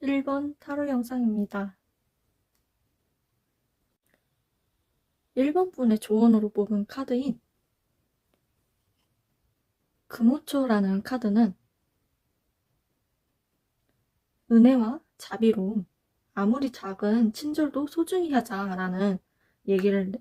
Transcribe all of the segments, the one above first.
1번 타로 영상입니다. 1번 분의 조언으로 뽑은 카드인 금오초라는 카드는 은혜와 자비로움, 아무리 작은 친절도 소중히 하자라는 얘기를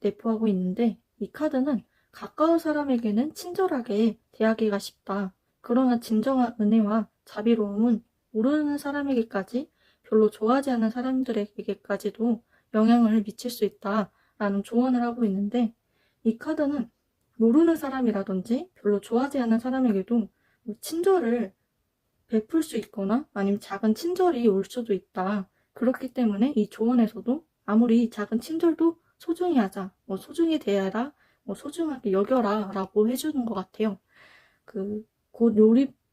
내포하고 있는데, 이 카드는 가까운 사람에게는 친절하게 대하기가 쉽다. 그러나 진정한 은혜와 자비로움은 모르는 사람에게까지, 별로 좋아하지 않는 사람들에게까지도 영향을 미칠 수 있다라는 조언을 하고 있는데, 이 카드는 모르는 사람이라든지 별로 좋아하지 않는 사람에게도 친절을 베풀 수 있거나 아니면 작은 친절이 올 수도 있다. 그렇기 때문에 이 조언에서도 아무리 작은 친절도 소중히 하자, 소중히 대해라, 소중하게 여겨라 라고 해주는 것 같아요.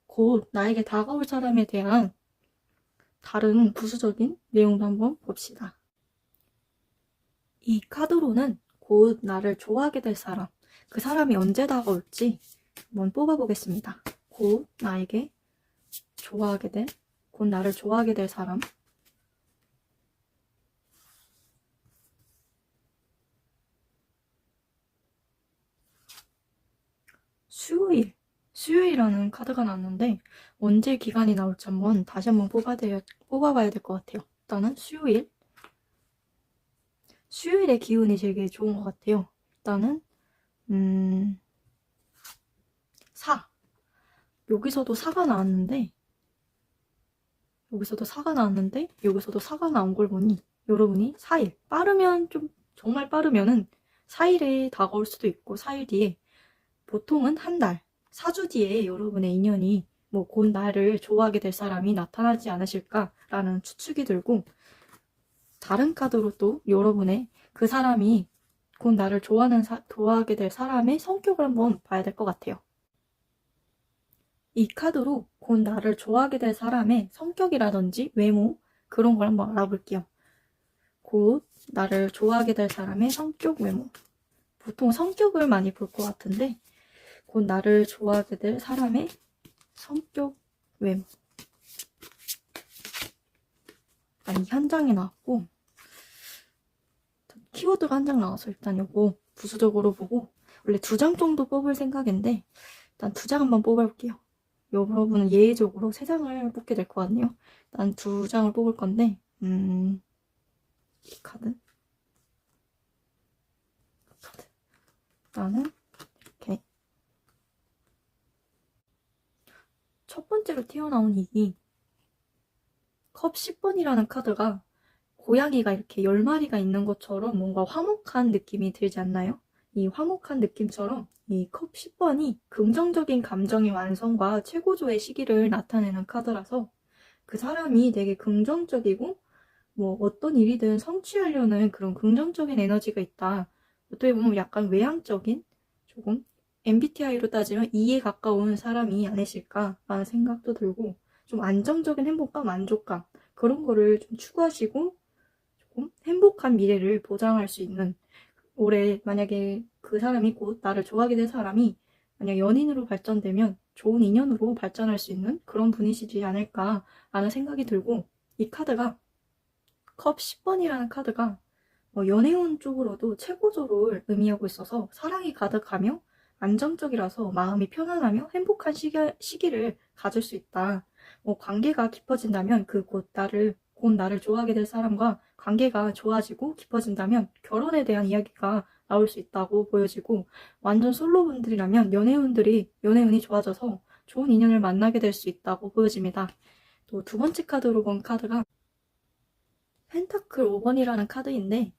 곧 나에게 다가올 사람에 대한 다른 부수적인 내용도 한번 봅시다. 이 카드로는 곧 나를 좋아하게 될 사람, 그 사람이 언제 다가올지 한번 뽑아보겠습니다. 곧 나에게 곧 나를 좋아하게 될 사람. 수요일이라는 카드가 나왔는데 언제 기간이 나올지 다시 한번 뽑아봐야 될 것 같아요. 일단은 수요일의 기운이 되게 좋은 것 같아요. 일단은 4. 여기서도 4가 나왔는데 여기서도 4가 나온 걸 보니 여러분이 4일, 정말 빠르면은 4일에 다가올 수도 있고 4일 뒤에, 보통은 한 달, 4주 뒤에 여러분의 인연이 곧 나를 좋아하게 될 사람이 나타나지 않으실까라는 추측이 들고, 다른 카드로 또 여러분의 그 사람이 곧 나를 좋아하게 될 사람의 성격을 한번 봐야 될 것 같아요. 이 카드로 곧 나를 좋아하게 될 사람의 성격이라든지 외모, 그런 걸 한번 알아볼게요. 곧 나를 좋아하게 될 사람의 성격, 외모. 보통 성격을 많이 볼 것 같은데 곧 나를 좋아하게 될 사람의 성격, 외모. 이 한 장이 나왔고, 키워드가 한 장 나와서 일단 요거 부수적으로 보고, 원래 2장 정도 뽑을 생각인데 일단 2장 한번 뽑아볼게요. 여러분은 예외적으로 3장을 뽑게 될 것 같네요. 일단 2장을 뽑을 건데, 이 카드. 일단은 이렇게 첫 번째로 튀어나온 이 컵 10번이라는 카드가 고양이가 이렇게 10마리가 있는 것처럼 뭔가 화목한 느낌이 들지 않나요? 이 화목한 느낌처럼 이 컵 10번이 긍정적인 감정의 완성과 최고조의 시기를 나타내는 카드라서, 그 사람이 되게 긍정적이고 어떤 일이든 성취하려는 그런 긍정적인 에너지가 있다. 어떻게 보면 약간 외향적인, 조금 MBTI로 따지면 E에 가까운 사람이 아니실까라는 생각도 들고, 좀 안정적인 행복감, 만족감, 그런 거를 좀 추구하시고 조금 행복한 미래를 보장할 수 있는, 올해 만약에 그 사람이 곧 나를 좋아하게 될 사람이 만약 연인으로 발전되면 좋은 인연으로 발전할 수 있는 그런 분이시지 않을까라는 생각이 들고, 이 카드가 컵 10번이라는 카드가 연애운 쪽으로도 최고조를 의미하고 있어서 사랑이 가득하며 안정적이라서 마음이 편안하며 행복한 시기를 가질 수 있다. 관계가 깊어진다면 곧 나를 좋아하게 될 사람과 관계가 좋아지고 깊어진다면 결혼에 대한 이야기가 나올 수 있다고 보여지고, 완전 솔로분들이라면 연애운이 좋아져서 좋은 인연을 만나게 될 수 있다고 보여집니다. 또 2번째 카드로 본 카드가 펜타클 5번이라는 카드인데,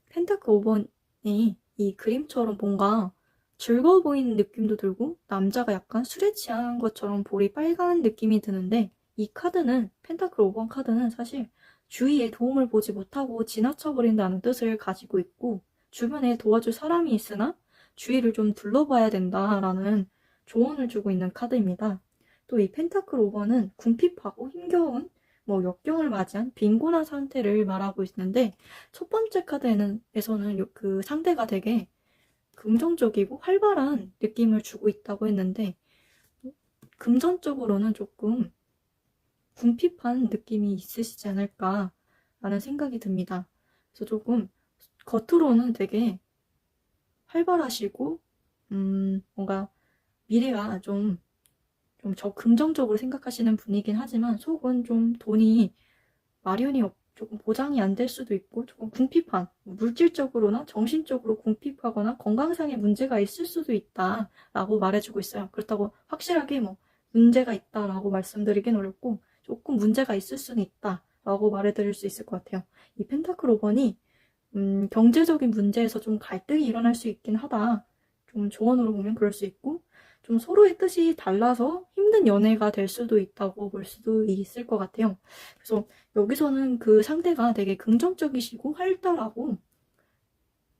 펜타클 5번이 이 그림처럼 뭔가 즐거워 보이는 느낌도 들고, 남자가 약간 술에 취한 것처럼 볼이 빨간 느낌이 드는데, 이 카드는, 펜타클 5번 카드는 사실 주위에 도움을 보지 못하고 지나쳐버린다는 뜻을 가지고 있고, 주변에 도와줄 사람이 있으나 주위를 좀 둘러봐야 된다라는 조언을 주고 있는 카드입니다. 또 이 펜타클 5번은 궁핍하고 힘겨운 역경을 맞이한 빈곤한 상태를 말하고 있는데, 첫 번째 카드에서는 그 상대가 되게 긍정적이고 활발한 느낌을 주고 있다고 했는데, 금전적으로는 조금 궁핍한 느낌이 있으시지 않을까라는 생각이 듭니다. 그래서 조금 겉으로는 되게 활발하시고 뭔가 미래가 좀 긍정적으로 생각하시는 분이긴 하지만 속은 좀 돈이 마련이 조금 보장이 안 될 수도 있고 조금 궁핍한, 물질적으로나 정신적으로 궁핍하거나 건강상의 문제가 있을 수도 있다라고 말해주고 있어요. 그렇다고 확실하게 뭐 문제가 있다라고 말씀드리긴 어렵고 조금 문제가 있을 수는 있다라고 말해드릴 수 있을 것 같아요. 이 펜타클 5번이 경제적인 문제에서 좀 갈등이 일어날 수 있긴 하다. 좀 조언으로 보면 그럴 수 있고 좀 서로의 뜻이 달라서 힘든 연애가 될 수도 있다고 볼 수도 있을 것 같아요. 그래서 여기서는 그 상대가 되게 긍정적이시고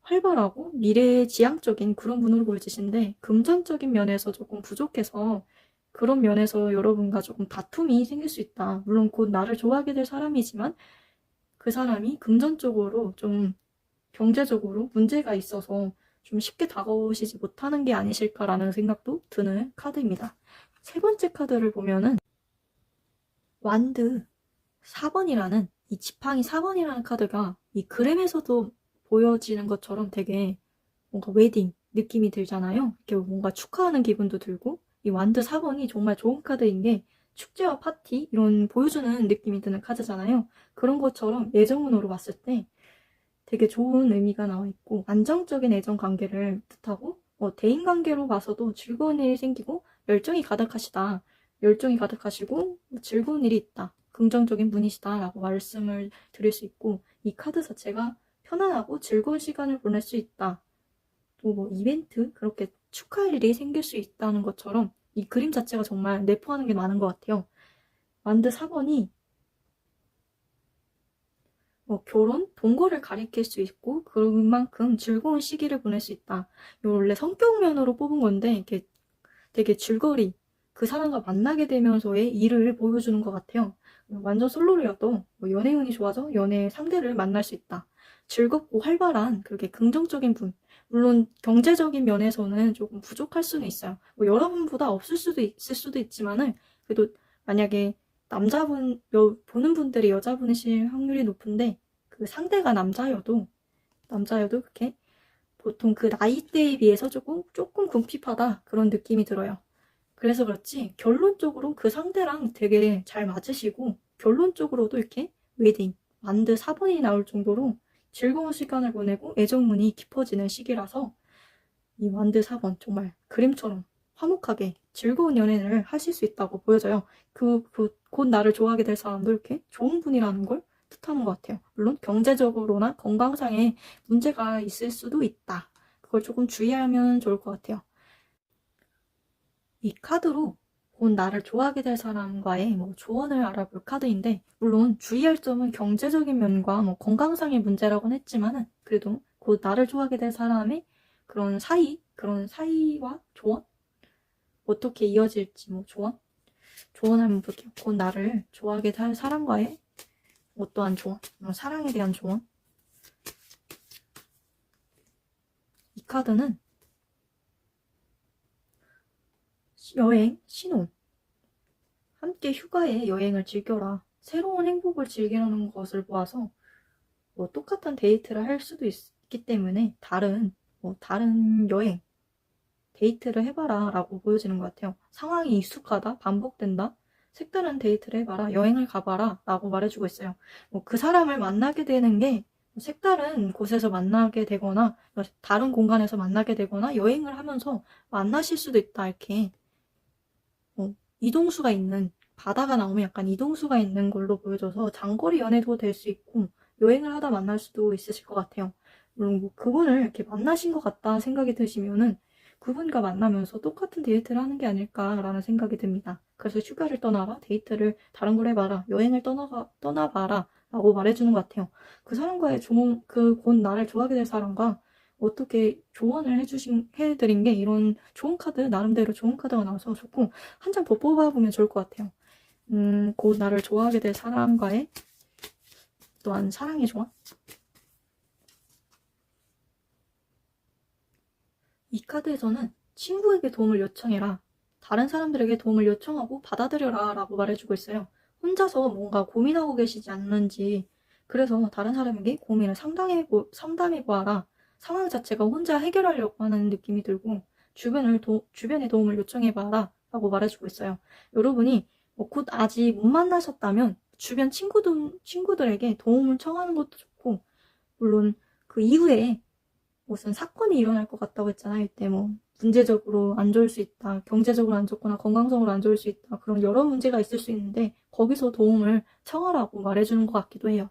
활발하고 미래지향적인 그런 분으로 보여지신데 금전적인 면에서 조금 부족해서 그런 면에서 여러분과 조금 다툼이 생길 수 있다. 물론 곧 나를 좋아하게 될 사람이지만 그 사람이 금전적으로 좀 경제적으로 문제가 있어서 좀 쉽게 다가오시지 못하는 게 아니실까라는 생각도 드는 카드입니다. 세 번째 카드를 보면은 완드 4번이라는 이 지팡이 4번이라는 카드가 이 그램에서도 보여지는 것처럼 되게 뭔가 웨딩 느낌이 들잖아요. 이렇게 뭔가 축하하는 기분도 들고 이 완드 4번이 정말 좋은 카드인 게 축제와 파티 이런 보여주는 느낌이 드는 카드잖아요. 그런 것처럼 애정운으로 봤을 때 되게 좋은 의미가 나와 있고 안정적인 애정 관계를 뜻하고 대인 관계로 봐서도 즐거운 일이 생기고 열정이 가득하시고 즐거운 일이 있다. 긍정적인 분이시다 라고 말씀을 드릴 수 있고 이 카드 자체가 편안하고 즐거운 시간을 보낼 수 있다. 또 뭐 이벤트 그렇게 축하할 일이 생길 수 있다는 것처럼 이 그림 자체가 정말 내포하는 게 많은 것 같아요. 완드 4번이 결혼, 동거를 가리킬 수 있고 그만큼 즐거운 시기를 보낼 수 있다. 이거 원래 성격면으로 뽑은 건데 이게 되게 줄거리, 그 사람과 만나게 되면서의 일을 보여주는 것 같아요. 완전 솔로라도 연애운이 좋아서 연애 상대를 만날 수 있다. 즐겁고 활발한 그렇게 긍정적인 분. 물론 경제적인 면에서는 조금 부족할 수는 있어요. 여러분보다 없을 수도 있을 수도 있지만은 그래도 만약에 보는 분들이 여자분이실 확률이 높은데 그 상대가 남자여도 그렇게 보통 그 나이대에 비해서 조금 궁핍하다 그런 느낌이 들어요. 그래서 그렇지 결론적으로 그 상대랑 되게 잘 맞으시고 결론적으로도 이렇게 웨딩, 완드 4번이 나올 정도로 즐거운 시간을 보내고 애정운이 깊어지는 시기라서 이 완드 4번 정말 그림처럼 화목하게 즐거운 연애를 하실 수 있다고 보여져요. 곧 나를 좋아하게 될 사람도 이렇게 좋은 분이라는 걸 뜻하는 것 같아요. 물론 경제적으로나 건강상의 문제가 있을 수도 있다. 그걸 조금 주의하면 좋을 것 같아요. 이 카드로 곧 나를 좋아하게 될 사람과의 조언을 알아볼 카드인데 물론 주의할 점은 경제적인 면과 건강상의 문제라고는 했지만은 그래도 곧 나를 좋아하게 될 사람의 그런 사이와 조언? 어떻게 이어질지 조언 한번 볼게요. 곧 나를 좋아하게 될 사람과의 어떠한 조언, 사랑에 대한 조언. 이 카드는 여행, 신혼, 함께 휴가에 여행을 즐겨라. 새로운 행복을 즐기려는 것을 보아서 똑같은 데이트를 할 수도 있기 때문에 다른 여행, 데이트를 해봐라 라고 보여지는 것 같아요. 상황이 익숙하다, 반복된다, 색다른 데이트를 해봐라, 여행을 가봐라 라고 말해주고 있어요. 그 사람을 만나게 되는 게 색다른 곳에서 만나게 되거나 다른 공간에서 만나게 되거나 여행을 하면서 만나실 수도 있다 이렇게 이동수가 있는 바다가 나오면 약간 이동수가 있는 걸로 보여져서 장거리 연애도 될 수 있고 여행을 하다 만날 수도 있으실 것 같아요. 물론 그분을 이렇게 만나신 것 같다 생각이 드시면은 그분과 만나면서 똑같은 데이트를 하는 게 아닐까라는 생각이 듭니다. 그래서 휴가를 떠나라, 데이트를 다른 걸 해봐라, 여행을 떠나봐라 라고 말해주는 것 같아요. 그 사람과의 곧 나를 좋아하게 될 사람과 어떻게 조언을 해드린 게 이런 좋은 카드, 나름대로 좋은 카드가 나와서 좋고, 한 장 더 뽑아보면 좋을 것 같아요. 곧 나를 좋아하게 될 사람과의 또한 사랑의 조언? 이 카드에서는 친구에게 도움을 요청해라. 다른 사람들에게 도움을 요청하고 받아들여라 라고 말해주고 있어요. 혼자서 뭔가 고민하고 계시지 않는지, 그래서 다른 사람에게 고민을 상담해 보아라. 상황 자체가 혼자 해결하려고 하는 느낌이 들고, 주변의 도움을 요청해 봐라. 라고 말해주고 있어요. 여러분이 곧 아직 못 만나셨다면, 주변 친구들에게 도움을 청하는 것도 좋고, 물론 그 이후에 무슨 사건이 일어날 것 같다고 했잖아요. 이때 뭐 문제적으로 안 좋을 수 있다, 경제적으로 안 좋거나 건강적으로 안 좋을 수 있다, 그런 여러 문제가 있을 수 있는데 거기서 도움을 청하라고 말해주는 것 같기도 해요.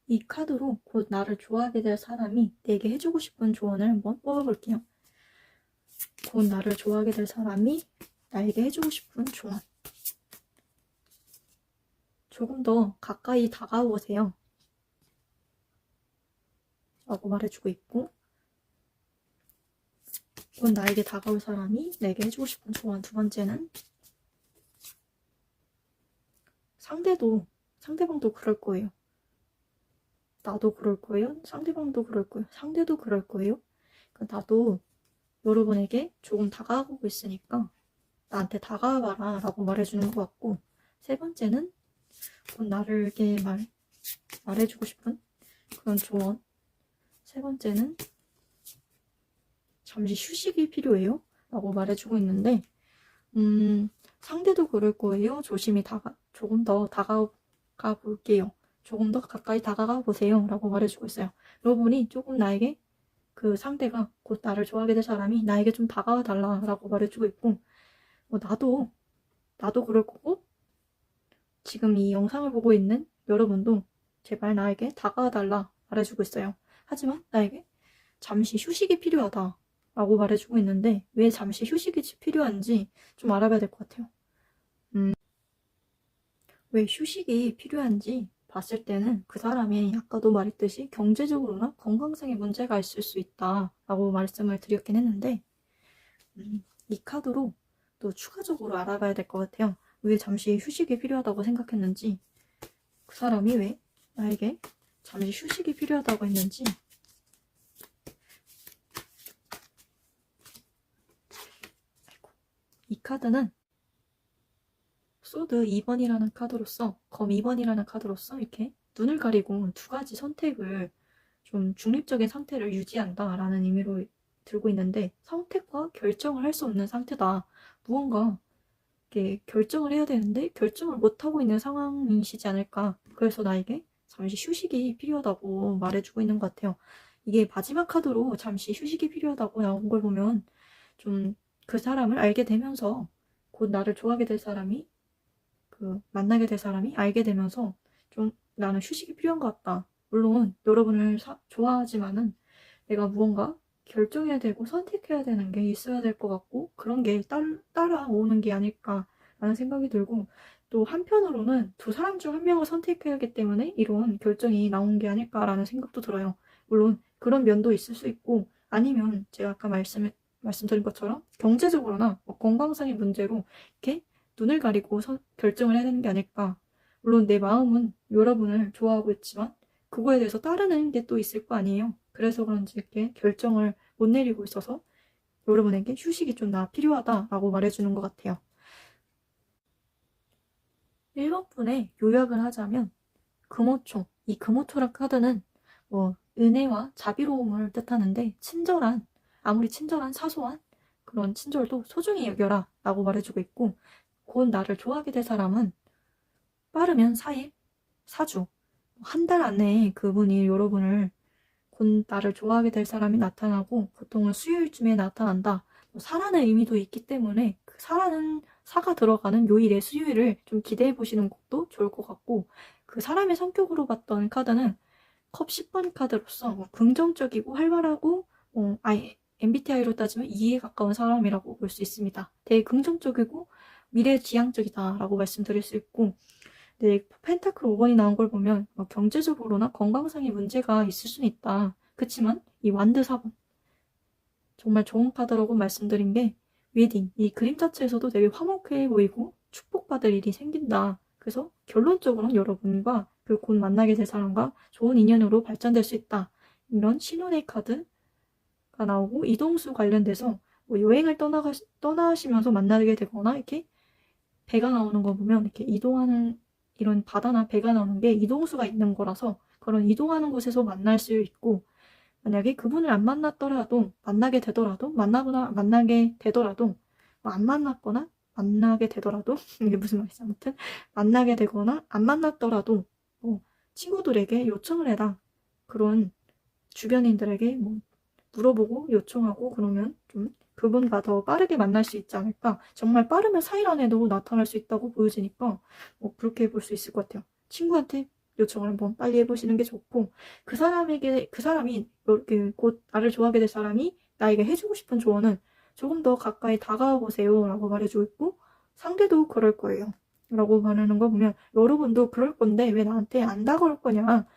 이 카드로 곧 나를 좋아하게 될 사람이 내게 해주고 싶은 조언을 한번 뽑아볼게요. 곧 나를 좋아하게 될 사람이 나에게 해주고 싶은 조언. 조금 더 가까이 다가오세요. 라고 말해주고 있고, 곧 나에게 다가올 사람이 내게 해주고 싶은 조언. 두 번째는 상대방도 그럴 거예요. 나도 그럴 거예요. 상대방도 그럴 거예요. 상대도 그럴 거예요. 나도 여러분에게 조금 다가가고 있으니까 나한테 다가와봐라 라고 말해주는 것 같고, 세 번째는 곧 나를게 말해주고 싶은 그런 조언. 세 번째는 잠시 휴식이 필요해요 라고 말해주고 있는데, 상대도 그럴 거예요. 조금 더 다가가 볼게요. 조금 더 가까이 다가가 보세요 라고 말해주고 있어요. 여러분이 조금 나에게, 그 상대가 곧 나를 좋아하게 될 사람이 나에게 좀 다가와 달라 라고 말해주고 있고, 나도 그럴 거고, 지금 이 영상을 보고 있는 여러분도 제발 나에게 다가와 달라 말해주고 있어요. 하지만 나에게 잠시 휴식이 필요하다 라고 말해주고 있는데, 왜 잠시 휴식이 필요한지 좀 알아봐야 될 것 같아요. 왜 휴식이 필요한지 봤을 때는 그 사람이 아까도 말했듯이 경제적으로나 건강상의 문제가 있을 수 있다라고 말씀을 드렸긴 했는데, 이 카드로 또 추가적으로 알아봐야 될 것 같아요. 왜 잠시 휴식이 필요하다고 생각했는지, 그 사람이 왜 나에게 잠시 휴식이 필요하다고 했는지. 이 카드는 소드 2번이라는 카드로서, 검 2번이라는 카드로서 이렇게 눈을 가리고 두 가지 선택을, 좀 중립적인 상태를 유지한다라는 의미로 들고 있는데, 선택과 결정을 할 수 없는 상태다. 무언가 이렇게 결정을 해야 되는데 결정을 못하고 있는 상황이시지 않을까. 그래서 나에게 잠시 휴식이 필요하다고 말해주고 있는 것 같아요. 이게 마지막 카드로 잠시 휴식이 필요하다고 나온 걸 보면, 좀 그 사람을 알게 되면서, 곧 나를 좋아하게 될 사람이, 만나게 될 사람이 알게 되면서 좀 나는 휴식이 필요한 것 같다. 물론 여러분을 좋아하지만은 내가 무언가 결정해야 되고 선택해야 되는 게 있어야 될 것 같고, 그런 게 따라오는 게 아닐까라는 생각이 들고, 또 한편으로는 두 사람 중 한 명을 선택해야 하기 때문에 이런 결정이 나온 게 아닐까라는 생각도 들어요. 물론 그런 면도 있을 수 있고, 아니면 제가 아까 말씀드린 것처럼 경제적으로나 건강상의 문제로 이렇게 눈을 가리고 결정을 해야 되는 게 아닐까. 물론 내 마음은 여러분을 좋아하고 있지만 그거에 대해서 따르는 게 또 있을 거 아니에요. 그래서 그런지 이렇게 결정을 못 내리고 있어서 여러분에게 휴식이 좀 필요하다라고 말해주는 것 같아요. 1번분에 요약을 하자면, 금오초. 이 금오초란 카드는 은혜와 자비로움을 뜻하는데, 아무리 친절한 사소한 그런 친절도 소중히 여겨라 라고 말해주고 있고, 곧 나를 좋아하게 될 사람은 빠르면 4일, 4주, 한 달 안에 그분이 여러분을, 곧 나를 좋아하게 될 사람이 나타나고 보통은 수요일쯤에 나타난다. 사라는 의미도 있기 때문에 그 사가 들어가는 요일의 수요일을 좀 기대해 보시는 것도 좋을 것 같고, 그 사람의 성격으로 봤던 카드는 컵 10번 카드로서 긍정적이고 활발하고, MBTI로 따지면 E에 가까운 사람이라고 볼 수 있습니다. 되게 긍정적이고 미래지향적이다라고 말씀드릴 수 있고, 네, 펜타클 5번이 나온 걸 보면 경제적으로나 건강상의 문제가 있을 수는 있다. 그치만 이 완드 4번 정말 좋은 카드라고 말씀드린 게, 웨딩, 이 그림 자체에서도 되게 화목해 보이고 축복받을 일이 생긴다. 그래서 결론적으로는 여러분과 그 곧 만나게 될 사람과 좋은 인연으로 발전될 수 있다. 이런 신혼의 카드가 나오고, 이동수 관련돼서 여행을 떠나시면서 만나게 되거나 이렇게 배가 나오는 거 보면 이렇게 이동하는 이런 바다나 배가 나오는 게 이동수가 있는 거라서 그런 이동하는 곳에서 만날 수 있고 만약에 그분을 안 만났더라도 만나게 되더라도 만나게 되더라도 뭐 안 만났거나 만나게 되더라도 이게 무슨 말이지 아무튼 만나게 되거나 안 만났더라도 뭐 친구들에게 요청을 해라 그런 주변인들에게 뭐 물어보고 요청하고 그러면 좀 그분과 더 빠르게 만날 수 있지 않을까. 정말 빠르면 4일 안에도 나타날 수 있다고 보여지니까 뭐 그렇게 볼 수 있을 것 같아요. 친구한테 요청을 한번 빨리 해보시는 게 좋고 그 사람이 이렇게 곧 나를 좋아하게 될 사람이 나에게 해주고 싶은 조언은 조금 더 가까이 다가와 보세요 라고 말해주고 있고 상대도 그럴 거예요 라고 말하는 거 보면 여러분도 그럴 건데 왜 나한테 안 다가올 거냐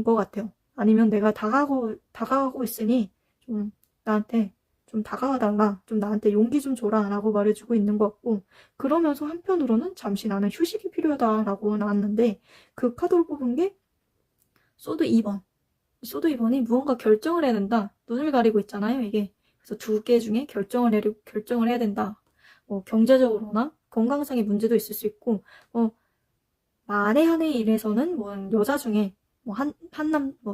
것 같아요. 아니면 내가 다가가고 있으니 좀 나한테 좀 다가와달라, 좀 나한테 용기 좀 줘라 라고 말해주고 있는 것 같고 그러면서 한편으로는 잠시 나는 휴식이 필요하다라고 나왔는데 그 카드를 뽑은 게 소드 2번. 소드 2번이 무언가 결정을 해야 된다. 눈을 가리고 있잖아요, 이게. 그래서 두 개 중에 결정을 해야 된다. 뭐 경제적으로나 건강상의 문제도 있을 수 있고 만에 한의 일에서는 뭐 여자 중에 뭐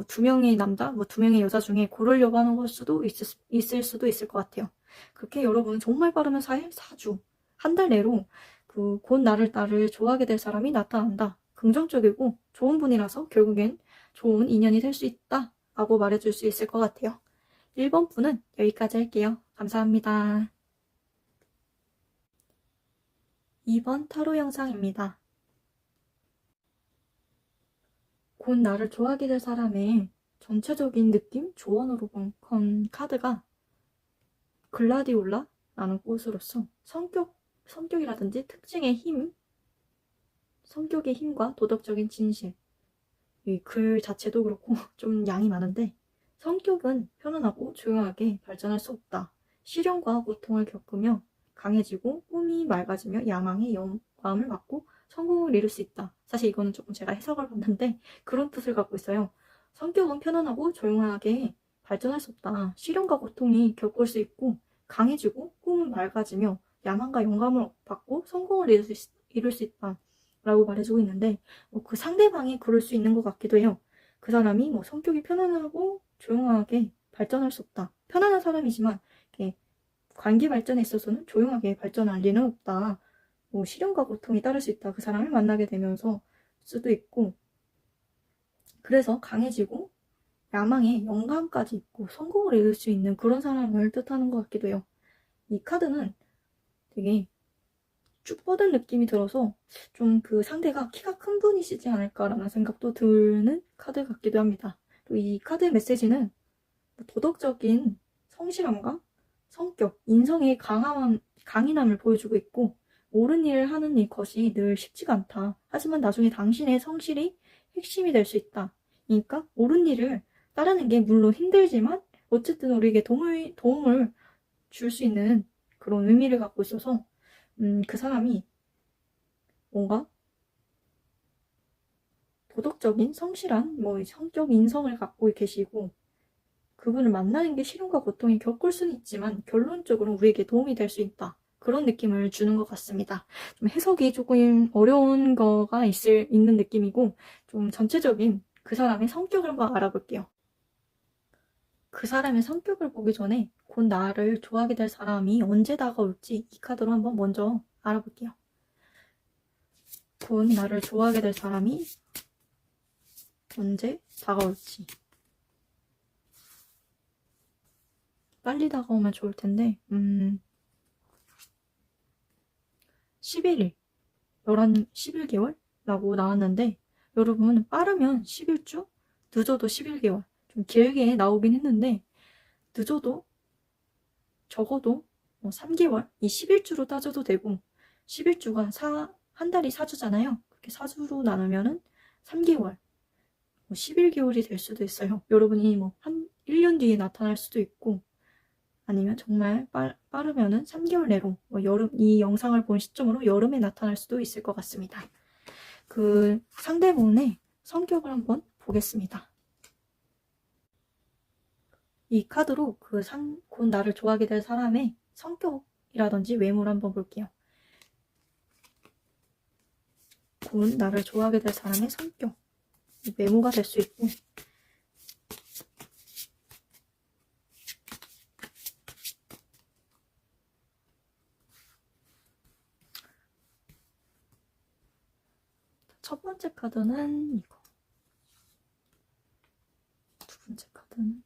두 명의 남자, 뭐 두 명의 여자 중에 고르려고 하는 걸 수도 있을 수도 있을 것 같아요. 그렇게 여러분 정말 빠르면 4일, 4주, 한 달 내로 곧 나를 좋아하게 될 사람이 나타난다. 긍정적이고 좋은 분이라서 결국엔 좋은 인연이 될 수 있다. 라고 말해줄 수 있을 것 같아요. 1번 분은 여기까지 할게요. 감사합니다. 2번 타로 영상입니다. 곧 나를 좋아하게 될 사람의 전체적인 느낌, 조언으로 본 카드가 글라디올라라는 꽃으로서 성격이라든지 특징의 힘, 성격의 힘과 도덕적인 진실, 이 글 자체도 그렇고 좀 양이 많은데 성격은 편안하고 조용하게 발전할 수 없다. 시련과 고통을 겪으며 강해지고 꿈이 맑아지며 야망의 영감을 받고 성공을 이룰 수 있다. 사실 이거는 조금 제가 해석을 봤는데 그런 뜻을 갖고 있어요. 성격은 편안하고 조용하게 발전할 수 없다. 시련과 고통이 겪을 수 있고 강해지고 꿈은 맑아지며 야망과 영감을 받고 성공을 이룰 수 있다. 라고 말해주고 있는데 그 상대방이 그럴 수 있는 것 같기도 해요. 그 사람이 성격이 편안하고 조용하게 발전할 수 없다. 편안한 사람이지만 이렇게 관계 발전에 있어서는 조용하게 발전할 리는 없다. 시련과 고통이 따를 수 있다. 그 사람을 만나게 되면서 수도 있고 그래서 강해지고 야망에 영감까지 있고 성공을 이룰 수 있는 그런 사람을 뜻하는 것 같기도 해요. 이 카드는 되게 쭉 뻗은 느낌이 들어서 좀 그 상대가 키가 큰 분이시지 않을까라는 생각도 드는 카드 같기도 합니다. 또 이 카드의 메시지는 도덕적인 성실함과 성격, 인성의 강인함을 보여주고 있고 옳은 일을 하는 것이 늘 쉽지가 않다. 하지만 나중에 당신의 성실이 핵심이 될 수 있다. 그러니까 옳은 일을 따르는 게 물론 힘들지만 어쨌든 우리에게 도움을 줄 수 있는 그런 의미를 갖고 있어서 그 사람이 뭔가 도덕적인 성실한 성격 인성을 갖고 계시고 그분을 만나는 게 시련과 고통이 겪을 수는 있지만 결론적으로 우리에게 도움이 될 수 있다. 그런 느낌을 주는 것 같습니다. 좀 해석이 조금 어려운 거가 있는 느낌이고 좀 전체적인 그 사람의 성격을 한번 알아볼게요. 그 사람의 성격을 보기 전에 곧 나를 좋아하게 될 사람이 언제 다가올지 이 카드로 한번 먼저 알아볼게요. 곧 나를 좋아하게 될 사람이 언제 다가올지. 빨리 다가오면 좋을 텐데 11일 11개월라고 나왔는데 여러분 빠르면 11주 늦어도 11개월 좀 길게 나오긴 했는데 늦어도 적어도 3개월 이 11주로 따져도 되고 11주가 한 달이 4주잖아요. 그렇게 4주로 나누면은 3개월 11개월이 될 수도 있어요. 여러분이 한 1년 뒤에 나타날 수도 있고 아니면 정말 빠르면은 3개월 내로 이 영상을 본 시점으로 여름에 나타날 수도 있을 것 같습니다. 그 상대분의 성격을 한번 보겠습니다. 이 카드로 곧 나를 좋아하게 될 사람의 성격이라든지 외모를 한번 볼게요. 곧 나를 좋아하게 될 사람의 성격, 메모가 될 수 있고, 첫 번째 카드는 이거, 두 번째 카드는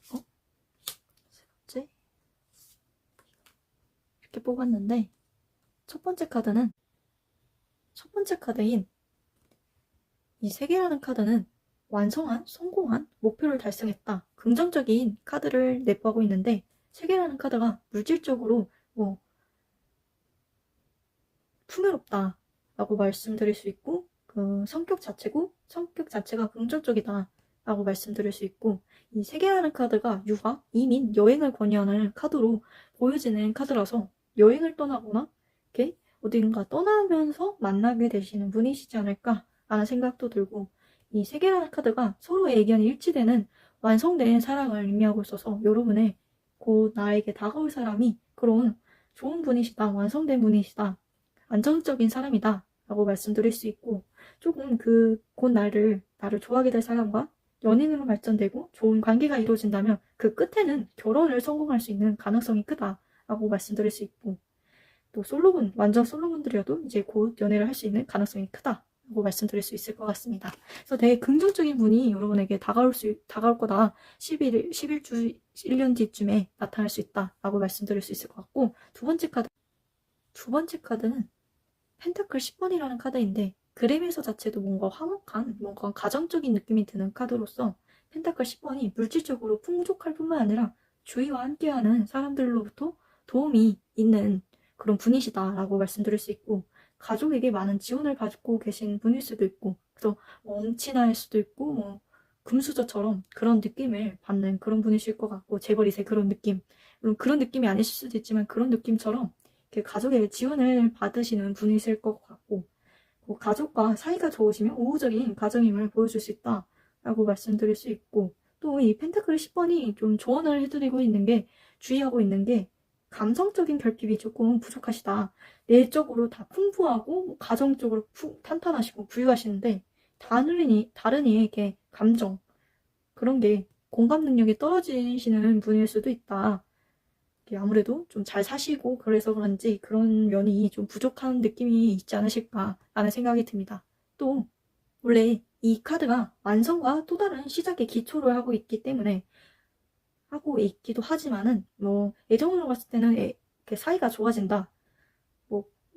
이거, 세 번째 이렇게 뽑았는데, 첫 번째 카드인 이 세 개라는 카드는 완성한, 성공한, 목표를 달성했다. 긍정적인 카드를 내포하고 있는데, 세 개라는 카드가 물질적으로 뭐 풍요롭다 라고 말씀드릴 수 있고, 그 성격 자체가 긍정적이다 라고 말씀드릴 수 있고, 이 세 개라는 카드가 유학, 이민, 여행을 권유하는 카드로 보여지는 카드라서 여행을 떠나거나 이렇게 어딘가 떠나면서 만나게 되시는 분이시지 않을까 라는 생각도 들고, 이 세 개라는 카드가 서로의 의견이 일치되는 완성된 사랑을 의미하고 있어서 여러분의 곧 나에게 다가올 사람이 그런 좋은 분이시다, 완성된 분이시다, 안정적인 사람이다 라고 말씀드릴 수 있고, 조금 곧 나를 좋아하게 될 사람과 연인으로 발전되고 좋은 관계가 이루어진다면 그 끝에는 결혼을 성공할 수 있는 가능성이 크다 라고 말씀드릴 수 있고, 또 완전 솔로분들이어도 이제 곧 연애를 할 수 있는 가능성이 크다 라고 말씀드릴 수 있을 것 같습니다. 그래서 되게 긍정적인 분이 여러분에게 다가올 거다. 11주, 1년 뒤쯤에 나타날 수 있다 라고 말씀드릴 수 있을 것 같고, 두 번째 카드는 펜타클 10번이라는 카드인데, 그램에서 자체도 뭔가 화목한, 뭔가 가정적인 느낌이 드는 카드로서 펜타클 10번이 물질적으로 풍족할 뿐만 아니라 주위와 함께하는 사람들로부터 도움이 있는 그런 분이시다 라고 말씀드릴 수 있고, 가족에게 많은 지원을 받고 계신 분일 수도 있고, 그래서 엄친아일 수도 있고, 금수저처럼 그런 느낌을 받는 그런 분이실 것 같고, 재벌이세 그런 느낌, 물론 그런 느낌이 아니실 수도 있지만 그런 느낌처럼 가족의 지원을 받으시는 분이실 것 같고, 가족과 사이가 좋으시면 우호적인 가정임을 보여줄 수 있다 라고 말씀드릴 수 있고, 또 이 펜타클 10번이 좀 조언을 해드리고 있는 게, 주의하고 있는 게 감성적인 결핍이 조금 부족하시다. 내적으로 다 풍부하고 가정적으로 탄탄하시고 부유하시는데, 다른 이에게 감정, 그런 게 공감 능력이 떨어지시는 분일 수도 있다. 아무래도 좀 잘 사시고 그래서 그런지 그런 면이 좀 부족한 느낌이 있지 않으실까라는 생각이 듭니다. 또 원래 이 카드가 완성과 또 다른 시작의 기초를 하고 있기도 하지만은, 애정으로 봤을 때는 이렇게 사이가 좋아진다,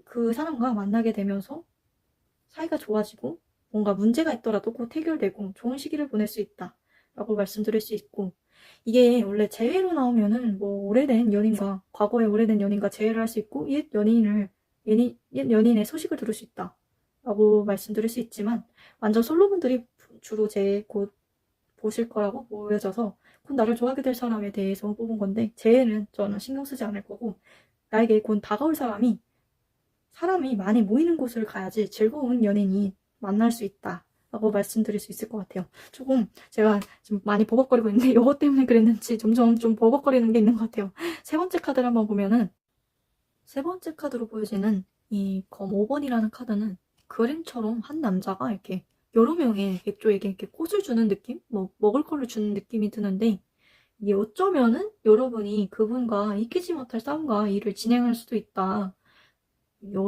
그 사람과 만나게 되면서 사이가 좋아지고 뭔가 문제가 있더라도 곧 해결되고 좋은 시기를 보낼 수 있다 라고 말씀드릴 수 있고, 이게 원래 재회로 나오면은 과거에 오래된 연인과 재회를 할 수 있고, 옛 연인의 소식을 들을 수 있다 라고 말씀드릴 수 있지만, 완전 솔로분들이 주로 곧 보실 거라고 보여져서 곧 나를 좋아하게 될 사람에 대해서 뽑은 건데, 재회는 저는 신경 쓰지 않을 거고, 나에게 곧 다가올 사람이 많이 모이는 곳을 가야지 즐거운 연인이 만날 수 있다 라고 말씀드릴 수 있을 것 같아요. 조금 제가 지금 많이 버벅거리고 있는데 이것 때문에 그랬는지 점점 좀 버벅거리는 게 있는 것 같아요. 세 번째 카드를 한번 보면은, 세 번째 카드로 보여지는 이 검 5번이라는 카드는 그림처럼 한 남자가 이렇게 여러 명의 객조에게 이렇게 꽃을 주는 느낌? 먹을 거를 주는 느낌이 드는데, 이게 어쩌면은 여러분이 그분과 이기지 못할 싸움과 일을 진행할 수도 있다.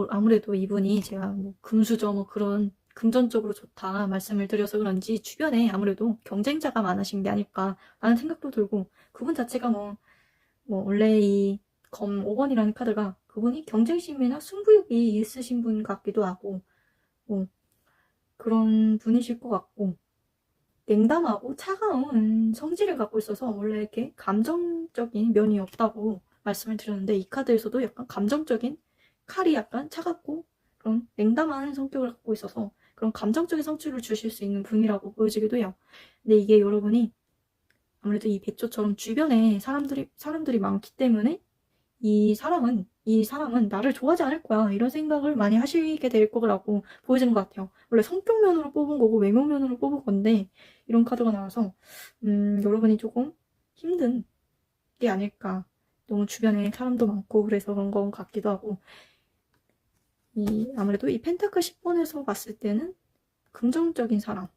아무래도 이분이 제가 금수저 그런 금전적으로 좋다 말씀을 드려서 그런지 주변에 아무래도 경쟁자가 많으신 게 아닐까라는 생각도 들고, 그분 자체가 원래 이 검 5번이라는 카드가 그분이 경쟁심이나 승부욕이 있으신 분 같기도 하고, 그런 분이실 것 같고, 냉담하고 차가운 성질을 갖고 있어서 원래 이렇게 감정적인 면이 없다고 말씀을 드렸는데, 이 카드에서도 약간 감정적인 칼이 약간 차갑고 그런 냉담한 성격을 갖고 있어서 그런 감정적인 성취를 주실 수 있는 분이라고 보여지기도 해요. 근데 이게 여러분이 아무래도 이 백조처럼 주변에 사람들이 많기 때문에 이 사람은 나를 좋아하지 않을 거야 이런 생각을 많이 하시게 될 거라고 보여지는 것 같아요. 원래 성격면으로 뽑은 거고 외모면으로 뽑은 건데 이런 카드가 나와서 여러분이 조금 힘든 게 아닐까, 너무 주변에 사람도 많고 그래서 그런 것 같기도 하고, 아무래도 이 펜타클 10번에서 봤을 때는 긍정적인 사람,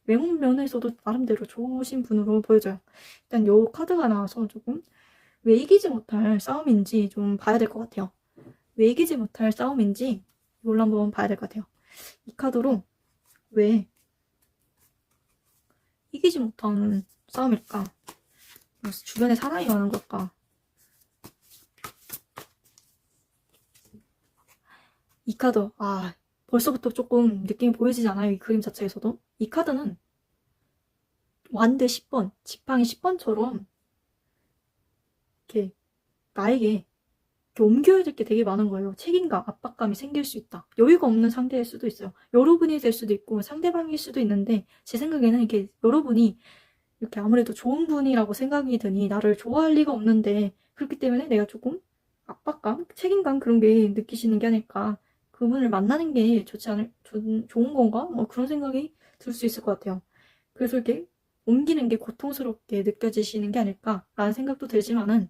외모 면에서도 나름대로 좋으신 분으로 보여져요. 일단 요 카드가 나와서 조금 왜 이기지 못할 싸움인지 좀 봐야 될 것 같아요. 왜 이기지 못할 싸움인지 이걸로 한번 봐야 될 것 같아요. 이 카드로 왜 이기지 못하는 싸움일까? 주변에 사람이 많은 걸까? 이 카드, 벌써부터 조금 느낌이 보여지지 않아요? 이 그림 자체에서도. 이 카드는 완대 10번, 지팡이 10번처럼 이렇게 나에게 이렇게 옮겨야 될 게 되게 많은 거예요. 책임감, 압박감이 생길 수 있다. 여유가 없는 상대일 수도 있어요. 여러분이 될 수도 있고 상대방일 수도 있는데 제 생각에는 이렇게 여러분이 이렇게 아무래도 좋은 분이라고 생각이 드니 나를 좋아할 리가 없는데 그렇기 때문에 내가 조금 압박감, 책임감 그런 게 느끼시는 게 아닐까. 그분을 만나는 게 좋은 건가? 뭐 그런 생각이 들 수 있을 것 같아요. 그래서 이렇게 옮기는 게 고통스럽게 느껴지시는 게 아닐까라는 생각도 들지만은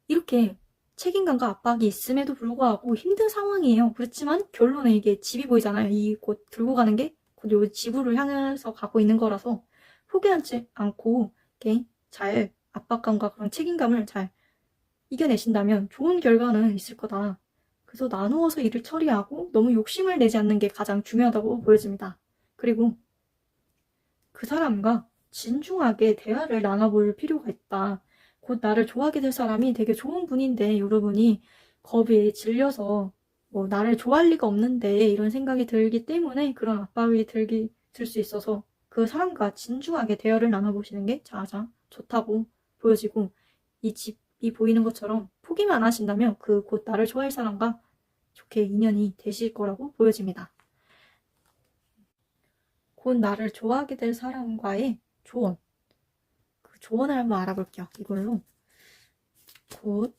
이렇게 책임감과 압박이 있음에도 불구하고 힘든 상황이에요. 그렇지만 결론에 이게 집이 보이잖아요. 이 곧 들고 가는 게 곧 요 지구를 향해서 가고 있는 거라서 포기하지 않고 이렇게 잘 압박감과 그런 책임감을 잘 이겨내신다면 좋은 결과는 있을 거다. 그래서 나누어서 일을 처리하고 너무 욕심을 내지 않는 게 가장 중요하다고 보여집니다. 그리고 그 사람과 진중하게 대화를 나눠볼 필요가 있다. 곧 나를 좋아하게 될 사람이 되게 좋은 분인데 여러분이 겁에 질려서 뭐 나를 좋아할 리가 없는데 이런 생각이 들기 때문에 그런 압박이 들 수 있어서 그 사람과 진중하게 대화를 나눠보시는 게 가장 좋다고 보여지고 이 집이 보이는 것처럼 포기만 하신다면 그 곧 나를 좋아할 사람과 좋게 인연이 되실 거라고 보여집니다. 곧 나를 좋아하게 될 사람과의 조언. 그 조언을 한번 알아볼게요. 이걸로 곧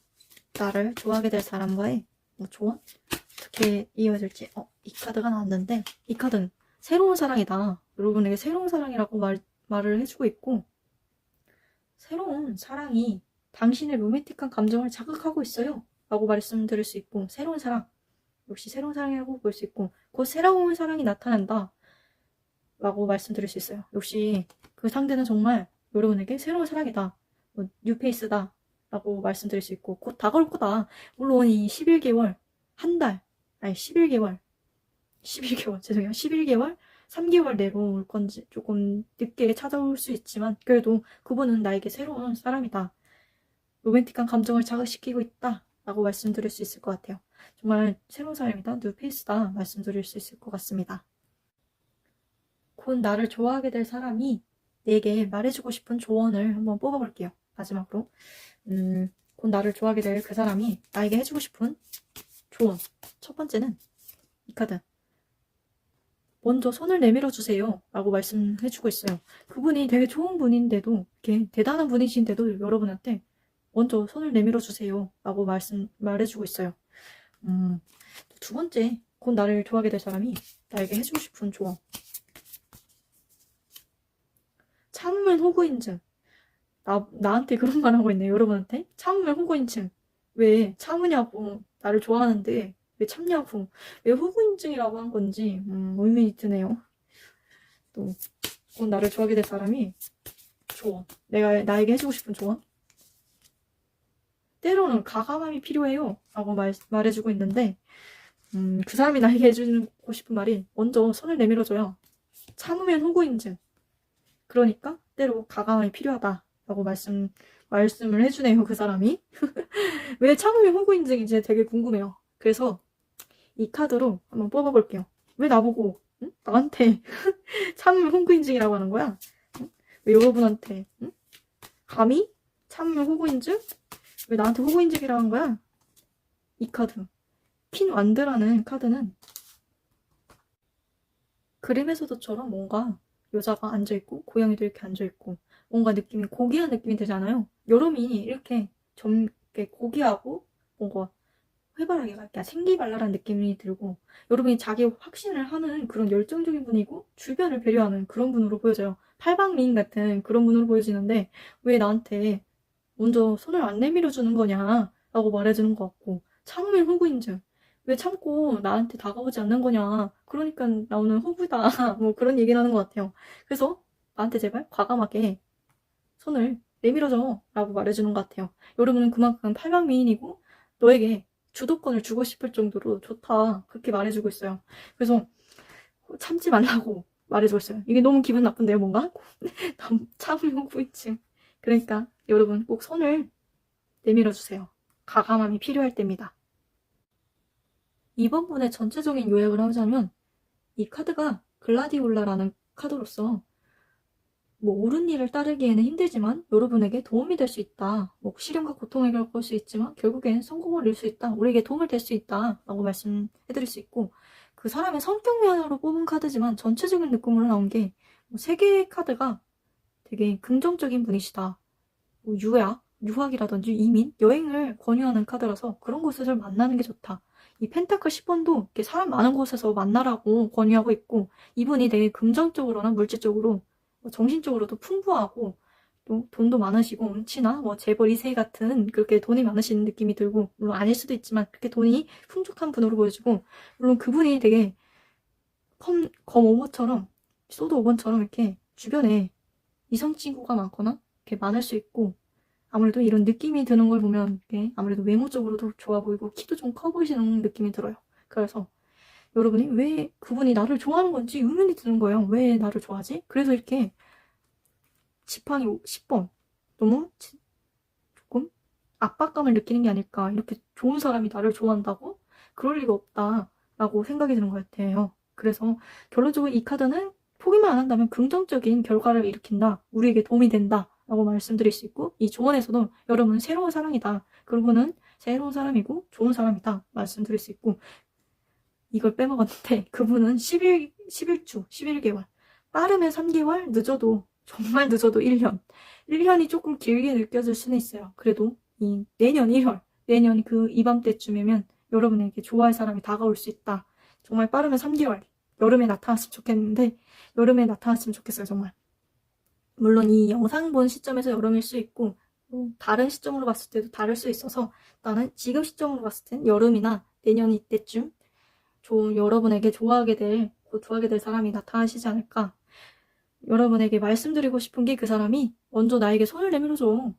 나를 좋아하게 될 사람과의 조언? 어떻게 이어질지. 이 카드가 나왔는데 이 카드는 새로운 사랑이다. 여러분에게 새로운 사랑이라고 말을 해주고 있고 새로운 사랑이 당신의 로맨틱한 감정을 자극하고 있어요. 라고 말씀드릴 수 있고 새로운 사랑. 역시 새로운 사랑이라고 볼 수 있고 곧 새로운 사랑이 나타난다. 라고 말씀드릴 수 있어요. 역시 그 상대는 정말 여러분에게 새로운 사랑이다. 뉴페이스다. 라고 말씀드릴 수 있고 곧 다가올 거다. 물론 이 11개월, 한 달, 아니 11개월, 죄송해요. 11개월, 3개월 내로 올 건지 조금 늦게 찾아올 수 있지만 그래도 그분은 나에게 새로운 사람이다. 로맨틱한 감정을 자극시키고 있다. 라고 말씀드릴 수 있을 것 같아요. 정말 새로운 사람이다. 뉴페이스다. 말씀드릴 수 있을 것 같습니다. 곧 나를 좋아하게 될 사람이 내게 말해주고 싶은 조언을 한번 뽑아볼게요. 마지막으로 곧 나를 좋아하게 될 그 사람이 나에게 해주고 싶은 조언. 첫 번째는 이 카드. 먼저 손을 내밀어 주세요. 라고 말씀해주고 있어요. 그분이 되게 좋은 분인데도 이렇게 대단한 분이신데도 여러분한테 먼저 손을 내밀어 주세요. 라고 말해주고 있어요. 두 번째, 곧 나를 좋아하게 될 사람이 나에게 해주고 싶은 조언. 참으면 호구인증. 나한테 그런 말 하고 있네요. 여러분한테. 참으면 호구인증. 왜 참으냐고. 나를 좋아하는데 왜 참냐고. 왜 호구인증이라고 한 건지 의문이 드네요. 또 곧 나를 좋아하게 될 사람이 조언. 나에게 해주고 싶은 조언. 때로는 가감함이 필요해요. 라고 말해주고 있는데 그 사람이 나에게 해주고 싶은 말이 먼저 손을 내밀어줘요. 참으면 호구인증. 그러니까 때로 가감함이 필요하다. 라고 말씀을 해주네요. 그 사람이. 왜 참으면 호구인증인지 되게 궁금해요. 그래서 이 카드로 한번 뽑아볼게요. 왜 나보고 나한테 참으면 호구인증이라고 하는 거야? 왜 여러분한테 감히 참으면 호구인증? 왜 나한테 호구인증이라고 하는 거야? 이 카드. 퀸 완드라는 카드는 그림에서도처럼 뭔가 여자가 앉아있고 고양이도 이렇게 앉아있고 뭔가 느낌이 고귀한 느낌이 되잖아요. 여름이 이렇게 고귀하고 뭔가 활발하게 약간 생기발랄한 느낌이 들고 여러분이 자기 확신을 하는 그런 열정적인 분이고 주변을 배려하는 그런 분으로 보여져요. 팔방미인 같은 그런 분으로 보여지는데 왜 나한테 먼저 손을 안 내밀어 주는 거냐 라고 말해주는 것 같고 참으면 호구인증. 왜 참고 나한테 다가오지 않는 거냐. 그러니까 나오는 호구다. 뭐 그런 얘기를 하는 것 같아요. 그래서 나한테 제발 과감하게 손을 내밀어줘 라고 말해주는 것 같아요. 여러분은 그만큼 팔방미인이고 너에게 주도권을 주고 싶을 정도로 좋다. 그렇게 말해주고 있어요. 그래서 참지 말라고 말해주고 있어요. 이게 너무 기분 나쁜데요, 뭔가? 참을 호구인증. 그러니까 여러분 꼭 손을 내밀어주세요. 과감함이 필요할 때입니다. 이번 분의 전체적인 요약을 하자면 이 카드가 글라디올라라는 카드로서 뭐 옳은 일을 따르기에는 힘들지만 여러분에게 도움이 될 수 있다. 뭐 시련과 고통을 겪을 수 있지만 결국엔 성공을 이룰 수 있다. 우리에게 도움을 될 수 있다. 라고 말씀해드릴 수 있고 그 사람의 성격면으로 뽑은 카드지만 전체적인 느낌으로 나온 게 세 개의 카드가 되게 긍정적인 분이시다. 뭐 유학이라든지 이민, 여행을 권유하는 카드라서 그런 곳에서 만나는 게 좋다. 이 펜타클 10번도 이렇게 사람 많은 곳에서 만나라고 권유하고 있고 이분이 되게 금전적으로나 물질적으로 정신적으로도 풍부하고 또 돈도 많으시고 운치나 뭐 재벌 2세 같은 그렇게 돈이 많으신 느낌이 들고 물론 아닐 수도 있지만 그렇게 돈이 풍족한 분으로 보여지고 물론 그분이 되게 검 5번처럼 소드 5번처럼 이렇게 주변에 이성 친구가 많거나 이렇게 많을 수 있고 아무래도 이런 느낌이 드는 걸 보면 아무래도 외모적으로도 좋아 보이고 키도 좀 커 보이시는 느낌이 들어요. 그래서 여러분이 왜 그분이 나를 좋아하는 건지 의문이 드는 거예요. 왜 나를 좋아하지? 그래서 이렇게 지팡이 10번 너무 조금 압박감을 느끼는 게 아닐까. 이렇게 좋은 사람이 나를 좋아한다고? 그럴 리가 없다라고 생각이 드는 것 같아요. 그래서 결론적으로 이 카드는 포기만 안 한다면 긍정적인 결과를 일으킨다. 우리에게 도움이 된다. 라고 말씀드릴 수 있고 이 조언에서도 여러분은 새로운 사랑이다. 그리고는 새로운 사람이고 좋은 사람이다. 말씀드릴 수 있고 이걸 빼먹었는데 그분은 11주, 11개월 빠르면 3개월, 늦어도 정말 늦어도 1년 1년이 조금 길게 느껴질 수는 있어요. 그래도 이 내년 1월 내년 그 이맘때쯤이면 여러분에게 좋아할 사람이 다가올 수 있다. 정말 빠르면 3개월 여름에 나타났으면 좋겠는데 여름에 나타났으면 좋겠어요. 정말 물론 이 영상 본 시점에서 여름일 수 있고 다른 시점으로 봤을 때도 다를 수 있어서 나는 지금 시점으로 봤을 땐 여름이나 내년 이때쯤 여러분에게 좋아하게 될 사람이 나타나시지 않을까. 여러분에게 말씀드리고 싶은 게 그 사람이 먼저 나에게 손을 내밀어줘.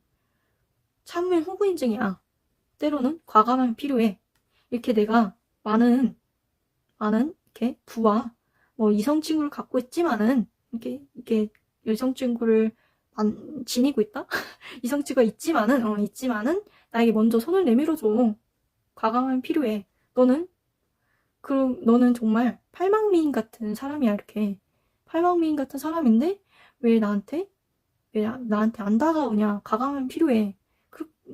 참을 호구 인증이야. 때로는 과감함이 필요해. 이렇게 내가 많은 이렇게 부와 뭐 이성 친구를 갖고 있지만은 이렇게 여성 친구를 지니고 있다? 이성 친구가 있지만은 나에게 먼저 손을 내밀어줘. 과감함이 필요해. 너는 정말 팔방미인 같은 사람이야. 이렇게 팔방미인 같은 사람인데 왜 나한테 안 다가오냐. 과감함이 필요해.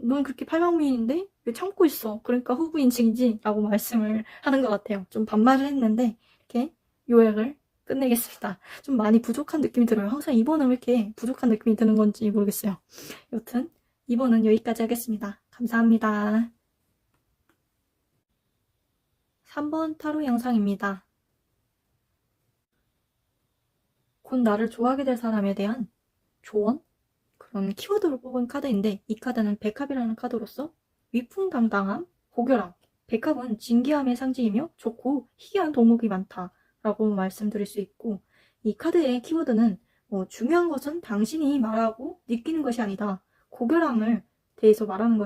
넌 그렇게 팔방미인인데 왜 참고 있어. 그러니까 호구 인증이지 라고 말씀을 하는 것 같아요. 좀 반말을 했는데 이렇게 요약을 끝내겠습니다. 좀 많이 부족한 느낌이 들어요. 항상 2번은 왜 이렇게 부족한 느낌이 드는 건지 모르겠어요. 여튼 2번은 여기까지 하겠습니다. 감사합니다. 3번 타로 영상입니다. 곧 나를 좋아하게 될 사람에 대한 조언? 그런 키워드로 뽑은 카드인데 이 카드는 백합이라는 카드로서 위풍당당함, 고결함. 백합은 진귀함의 상징이며 좋고 희귀한 동목이 많다라고 말씀드릴 수 있고 이 카드의 키워드는 중요한 것은 당신이 말하고 느끼는 것이 아니다. 고결함을 대해서 말하는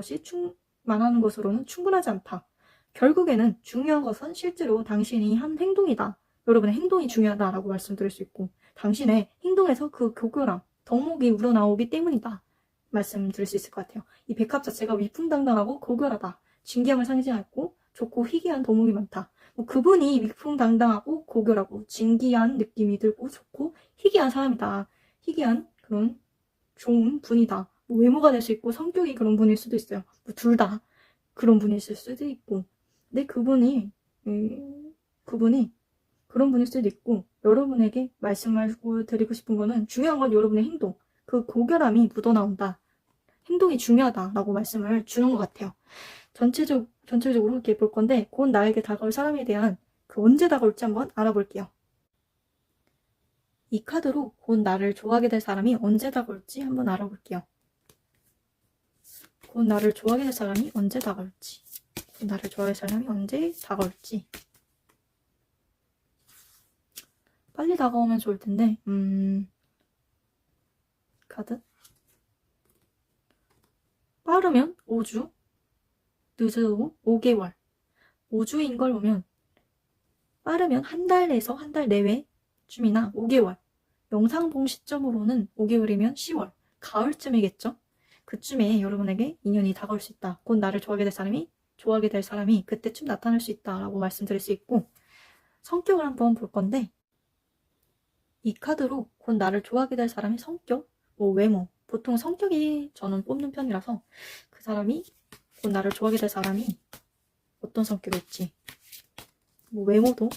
것으로는 충분하지 않다. 결국에는 중요한 것은 실제로 당신이 한 행동이다. 여러분의 행동이 중요하다라고 말씀드릴 수 있고 당신의 행동에서 그 고결함, 덕목이 우러나오기 때문이다. 말씀드릴 수 있을 것 같아요. 이 백합 자체가 위풍당당하고 고결하다. 진귀함을 상징하고 좋고 희귀한 덕목이 많다. 그분이 위풍당당하고 고결하고 진귀한 느낌이 들고 좋고 희귀한 사람이다. 희귀한 그런 좋은 분이다. 외모가 될 수 있고 성격이 그런 분일 수도 있어요. 둘 다 그런 분이 있을 수도 있고 근데 그분이 그런 분일 수도 있고 여러분에게 말씀하고 드리고 싶은 거는 중요한 건 여러분의 행동 그 고결함이 묻어나온다. 행동이 중요하다라고 말씀을 주는 것 같아요. 전체적으로 이렇게 볼 건데 곧 나에게 다가올 사람에 대한 언제 다가올지 한번 알아볼게요. 이 카드로 곧 나를 좋아하게 될 사람이 언제 다가올지 한번 알아볼게요. 곧 나를 좋아하게 될 사람이 언제 다가올지 나를 좋아할 사람이 언제 다가올지. 빨리 다가오면 좋을 텐데, 카드? 빠르면 5주, 늦어도 5개월. 5주인 걸 보면, 빠르면 한 달에서 한 달 내외쯤이나 5개월. 영상 본 시점으로는 5개월이면 10월. 가을쯤이겠죠? 그쯤에 여러분에게 인연이 다가올 수 있다. 곧 나를 좋아하게 될 사람이 그때쯤 나타날 수 있다라고 말씀드릴 수 있고, 성격을 한번 볼 건데, 이 카드로 곧 나를 좋아하게 될 사람의 성격, 외모, 보통 성격이 저는 뽑는 편이라서 그 사람이 곧 나를 좋아하게 될 사람이 어떤 성격일지, 외모도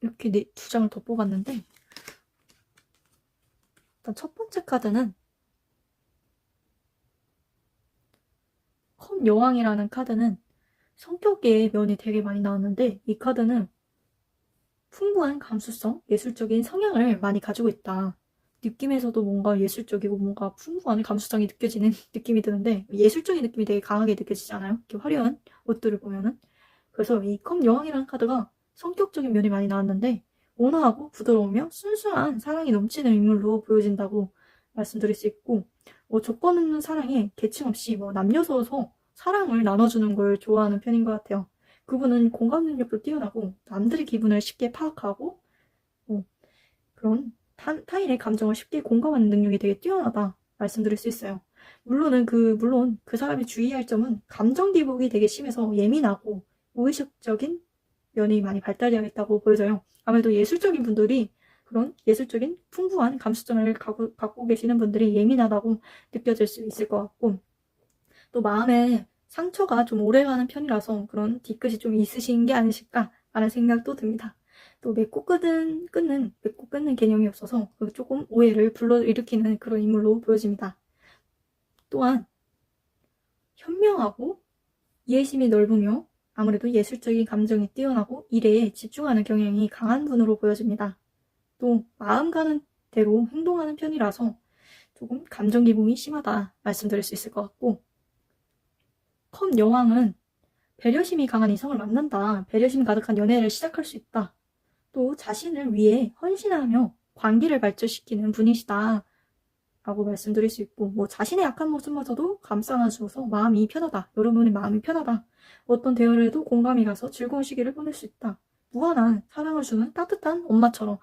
이렇게 두 장을 더 뽑았는데, 일단 첫 번째 카드는 컵 여왕이라는 카드는 성격의 면이 되게 많이 나왔는데, 이 카드는 풍부한 감수성, 예술적인 성향을 많이 가지고 있다. 느낌에서도 뭔가 예술적이고 뭔가 풍부한 감수성이 느껴지는 느낌이 드는데, 예술적인 느낌이 되게 강하게 느껴지잖아요. 이렇게 화려한 옷들을 보면은. 그래서 이 컵 여왕이라는 카드가 성격적인 면이 많이 나왔는데, 온화하고 부드러우며 순수한 사랑이 넘치는 인물로 보여진다고 말씀드릴 수 있고, 조건 없는 사랑에 계층 없이 남녀서서 사랑을 나눠주는 걸 좋아하는 편인 것 같아요. 그분은 공감 능력도 뛰어나고 남들의 기분을 쉽게 파악하고 그런 타인의 감정을 쉽게 공감하는 능력이 되게 뛰어나다 말씀드릴 수 있어요. 물론 그 사람이 주의할 점은 감정 기복이 되게 심해서 예민하고 무의식적인 면이 많이 발달되어 있다고 보여져요. 아무래도 예술적인 분들이 그런 예술적인 풍부한 감수성을 갖고 계시는 분들이 예민하다고 느껴질 수 있을 것 같고, 또 마음에 상처가 좀 오래가는 편이라서 그런 뒤끝이 좀 있으신 게 아니실까라는 생각도 듭니다. 또 맺고 끊는 개념이 없어서 조금 오해를 불러일으키는 그런 인물로 보여집니다. 또한 현명하고 이해심이 넓으며 아무래도 예술적인 감정이 뛰어나고 일에 집중하는 경향이 강한 분으로 보여집니다. 또 마음 가는 대로 행동하는 편이라서 조금 감정 기복이 심하다 말씀드릴 수 있을 것 같고, 컵 여왕은 배려심이 강한 이성을 만난다. 배려심 가득한 연애를 시작할 수 있다. 또 자신을 위해 헌신하며 관계를 발전시키는 분이시다 라고 말씀드릴 수 있고, 자신의 약한 모습마저도 감싸 안아주어서 마음이 편하다. 여러분의 마음이 편하다. 어떤 대화를 해도 공감이 가서 즐거운 시기를 보낼 수 있다. 무한한 사랑을 주는 따뜻한 엄마처럼.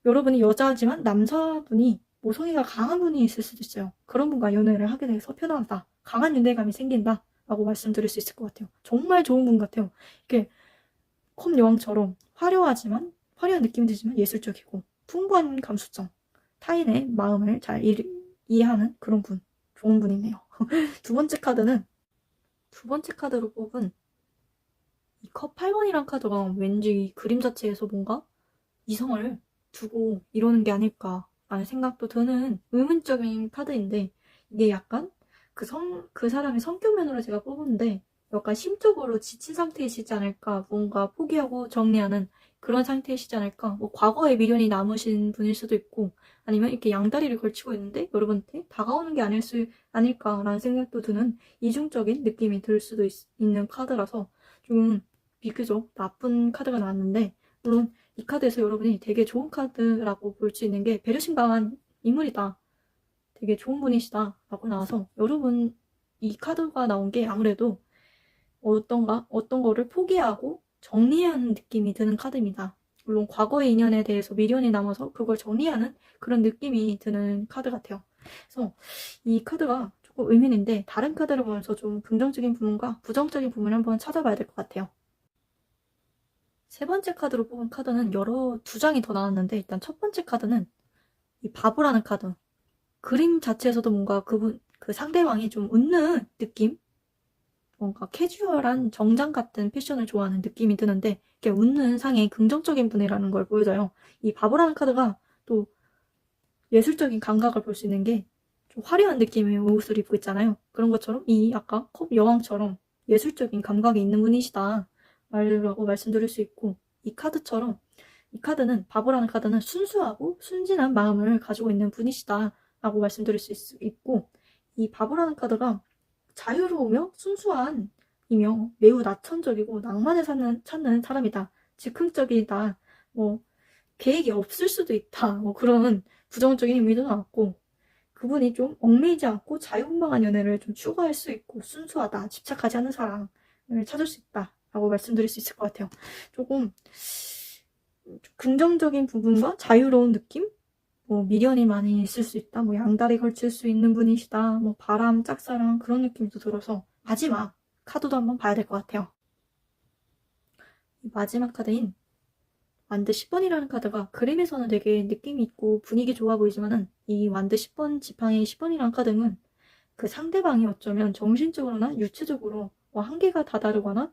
여러분이 여자지만 남자분이 모성애가 강한 분이 있을 수도 있어요. 그런 분과 연애를 하게 돼서 편하다. 강한 윤회감이 생긴다 라고 말씀드릴 수 있을 것 같아요. 정말 좋은 분 같아요. 컵 여왕처럼 화려한 느낌이 들지만 예술적이고 풍부한 감수성, 타인의 마음을 잘 이해하는 그런 분, 좋은 분이네요. 두 번째 카드로 뽑은 이 컵 8번이란 카드가 왠지 이 그림 자체에서 뭔가 이성을 두고 이러는 게 아닐까라는 생각도 드는 의문적인 카드인데, 이게 약간 그 사람의 성격면으로 제가 뽑았는데 약간 심적으로 지친 상태이시지 않을까, 뭔가 포기하고 정리하는 그런 상태이시지 않을까, 과거에 미련이 남으신 분일 수도 있고, 아니면 이렇게 양다리를 걸치고 있는데 여러분한테 다가오는 게 아닐까라는 생각도 드는 이중적인 느낌이 들 수도 있는 카드라서 좀 비교적 나쁜 카드가 나왔는데, 물론 이 카드에서 여러분이 되게 좋은 카드라고 볼 수 있는 게 배려심 강한 인물이다, 되게 좋은 분이시다 라고 나와서, 여러분 이 카드가 나온 게 아무래도 어떤 거를 포기하고 정리해야 하는 느낌이 드는 카드입니다. 물론 과거의 인연에 대해서 미련이 남아서 그걸 정리하는 그런 느낌이 드는 카드 같아요. 그래서 이 카드가 조금 의미있는데, 다른 카드를 보면서 좀 긍정적인 부분과 부정적인 부분을 한번 찾아봐야 될 것 같아요. 세 번째 카드로 뽑은 카드는 두 장이 더 나왔는데, 일단 첫 번째 카드는 이 바보라는 카드. 그림 자체에서도 뭔가 그 상대방이 좀 웃는 느낌? 뭔가 캐주얼한 정장 같은 패션을 좋아하는 느낌이 드는데, 이렇게 웃는 상의 긍정적인 분이라는 걸 보여줘요. 이 바보라는 카드가 또 예술적인 감각을 볼 수 있는 게 좀 화려한 느낌의 옷을 입고 있잖아요. 그런 것처럼 이 아까 컵 여왕처럼 예술적인 감각이 있는 분이시다 라고 말씀드릴 수 있고, 이 카드는 바보라는 카드는 순수하고 순진한 마음을 가지고 있는 분이시다 라고 말씀드릴 수 있고, 이 바보라는 카드가 자유로우며 순수한이며 매우 낙천적이고 낭만을 찾는 사람이다, 즉흥적이다, 뭐 계획이 없을 수도 있다, 뭐 그런 부정적인 의미도 나왔고, 그분이 좀 얽매이지 않고 자유분방한 연애를 좀 추구할 수 있고 순수하다, 집착하지 않는 사랑을 찾을 수 있다 라고 말씀드릴 수 있을 것 같아요. 조금 긍정적인 부분과 자유로운 느낌? 뭐 미련이 많이 있을 수 있다, 뭐 양다리 걸칠 수 있는 분이시다, 뭐 바람, 짝사랑 그런 느낌도 들어서 마지막 카드도 한번 봐야 될 것 같아요. 마지막 카드인 완드 10번이라는 카드가 그림에서는 되게 느낌이 있고 분위기 좋아 보이지만은, 이 완드 10번 지팡이 10번이라는 카드는 그 상대방이 어쩌면 정신적으로나 육체적으로 뭐 한계가 다다르거나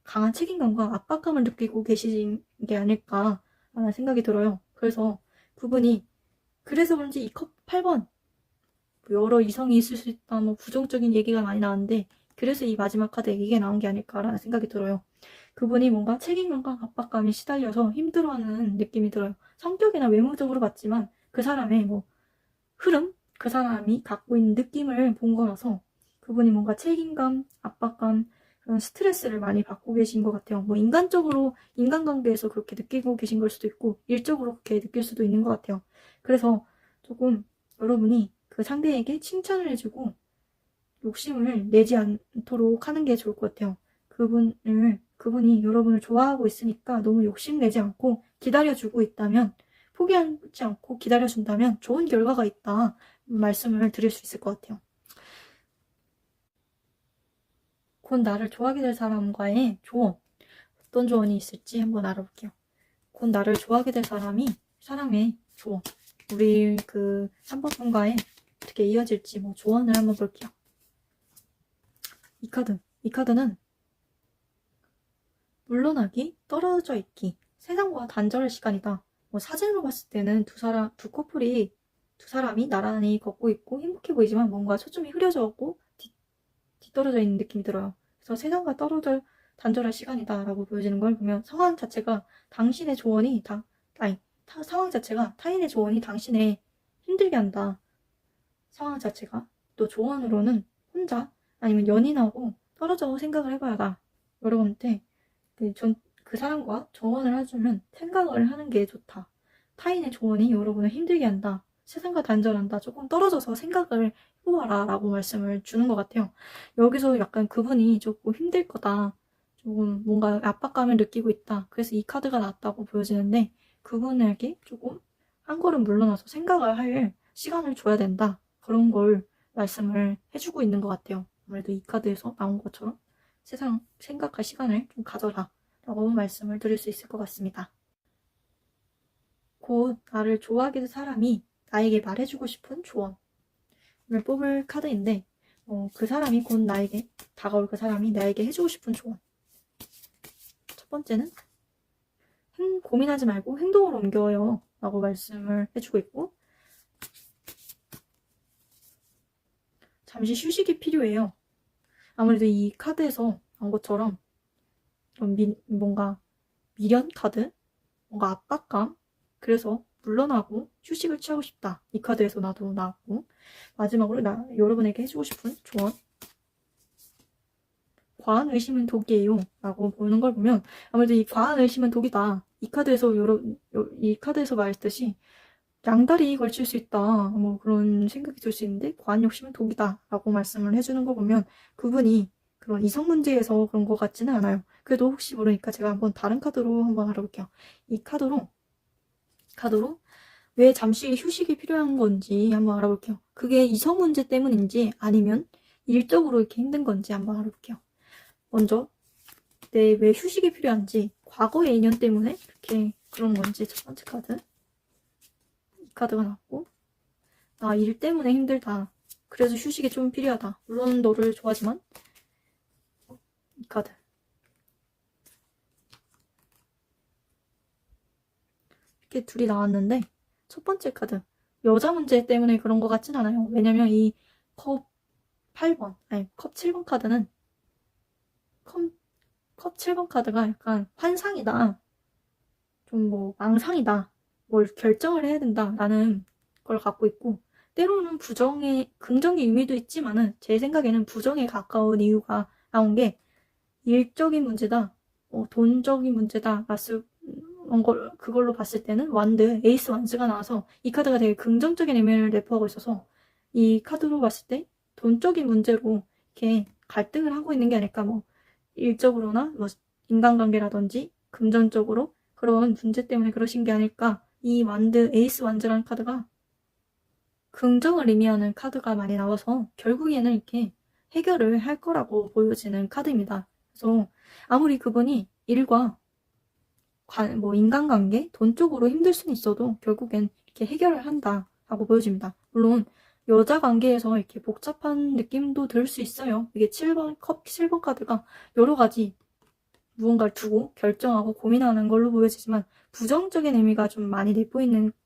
강한 책임감과 압박감을 느끼고 계신 게 아닐까라는 생각이 들어요. 그래서 그래서 그런지 이 컵 8번, 여러 이성이 있을 수 있다, 뭐 부정적인 얘기가 많이 나왔는데, 그래서 이 마지막 카드에 이게 나온 게 아닐까라는 생각이 들어요. 그분이 뭔가 책임감과 압박감에 시달려서 힘들어하는 느낌이 들어요. 성격이나 외모적으로 봤지만 그 사람의 뭐 흐름, 그 사람이 갖고 있는 느낌을 본 거라서 그분이 뭔가 책임감, 압박감, 그런 스트레스를 많이 받고 계신 것 같아요. 뭐 인간관계에서 그렇게 느끼고 계신 걸 수도 있고, 일적으로 그렇게 느낄 수도 있는 것 같아요. 그래서 조금 여러분이 그 상대에게 칭찬을 해주고 욕심을 내지 않도록 하는 게 좋을 것 같아요. 그분이 여러분을 좋아하고 있으니까 너무 욕심내지 않고 기다려주고 있다면, 포기하지 않고 기다려준다면 좋은 결과가 있다 말씀을 드릴 수 있을 것 같아요. 곧 나를 좋아하게 될 사람과의 조언, 어떤 조언이 있을지 한번 알아볼게요. 곧 나를 좋아하게 될 사람의 조언, 우리 그 3번 분과의 어떻게 이어질지 뭐 조언을 한번 볼게요. 이 카드는 물러나기, 떨어져 있기, 세상과 단절할 시간이다. 뭐 사진으로 봤을 때는 두 사람이 나란히 걷고 있고 행복해 보이지만 뭔가 초점이 흐려져갖고 뒤떨어져 있는 느낌이 들어요. 그래서 세상과 단절할 시간이다라고 보여지는 걸 보면, 상황 자체가 타인의 조언이 당신을 힘들게 한다. 상황 자체가. 또 조언으로는 혼자 아니면 연인하고 떨어져 생각을 해봐야다. 여러분한테 그 사람과 조언을 해주면 생각을 하는 게 좋다. 타인의 조언이 여러분을 힘들게 한다. 세상과 단절한다. 조금 떨어져서 생각을 해보아라 라고 말씀을 주는 것 같아요. 여기서 약간 그분이 조금 힘들 거다, 조금 뭔가 압박감을 느끼고 있다, 그래서 이 카드가 나왔다고 보여지는데, 그분에게 조금 한 걸음 물러나서 생각을 할 시간을 줘야 된다, 그런 걸 말씀을 해주고 있는 것 같아요. 아무래도 이 카드에서 나온 것처럼 세상 생각할 시간을 좀 가져라 라고 말씀을 드릴 수 있을 것 같습니다. 곧 나를 좋아하게 될 사람이 나에게 말해주고 싶은 조언을 뽑을 카드인데, 다가올 그 사람이 나에게 해주고 싶은 조언. 첫 번째는 고민하지 말고 행동으로 옮겨요 라고 말씀을 해주고 있고, 잠시 휴식이 필요해요. 아무래도 이 카드에서 나온 것처럼 좀 뭔가 미련 카드, 뭔가 압박감, 그래서 물러나고 휴식을 취하고 싶다, 이 카드에서 나왔고, 마지막으로 여러분에게 해주고 싶은 조언, 과한 의심은 독이에요 라고 보는 걸 보면, 아무래도 이 과한 의심은 독이다, 이 카드에서 말했듯이 양다리 걸칠 수 있다, 뭐 그런 생각이 들 수 있는데, 과한 욕심은 독이다 라고 말씀을 해주는 거 보면 그분이 그런 이성 문제에서 그런 것 같지는 않아요. 그래도 혹시 모르니까 제가 한번 다른 카드로 한번 알아볼게요. 이 카드로 왜 잠시 휴식이 필요한 건지 한번 알아볼게요. 그게 이성 문제 때문인지 아니면 일적으로 이렇게 힘든 건지 한번 알아볼게요. 먼저 왜 휴식이 필요한지, 과거의 인연 때문에 이렇게 그런 건지. 첫 번째 카드, 이 카드가 나왔고, 일 때문에 힘들다, 그래서 휴식이 좀 필요하다, 물론 너를 좋아하지만, 이 카드, 이렇게 둘이 나왔는데, 첫 번째 카드, 여자 문제 때문에 그런 것 같진 않아요. 왜냐면 이 컵 7번 카드는 컵 7번 카드가 약간 환상이다, 좀 뭐 망상이다, 뭘 결정을 해야 된다라는 걸 갖고 있고, 때로는 부정의 긍정의 의미도 있지만은 제 생각에는 부정에 가까운 이유가 나온 게 일적인 문제다, 돈적인 문제다, 그걸로 봤을 때는 완드, 에이스 완즈가 나와서 이 카드가 되게 긍정적인 의미를 내포하고 있어서 이 카드로 봤을 때 돈적인 문제로 이렇게 갈등을 하고 있는 게 아닐까, 뭐 일적으로나 뭐 인간관계라든지 금전적으로 그런 문제 때문에 그러신 게 아닐까. 이 완드, 에이스 완즈라는 카드가 긍정을 의미하는 카드가 많이 나와서 결국에는 이렇게 해결을 할 거라고 보여지는 카드입니다. 그래서 아무리 그분이 일과 뭐 인간관계, 돈 쪽으로 힘들 수는 있어도 결국엔 이렇게 해결을 한다라고 보여집니다. 물론 여자 관계에서 이렇게 복잡한 느낌도 들 수 있어요. 이게 7번 카드가 여러 가지 무언가를 두고 결정하고 고민하는 걸로 보여지지만 부정적인 의미가 좀 많이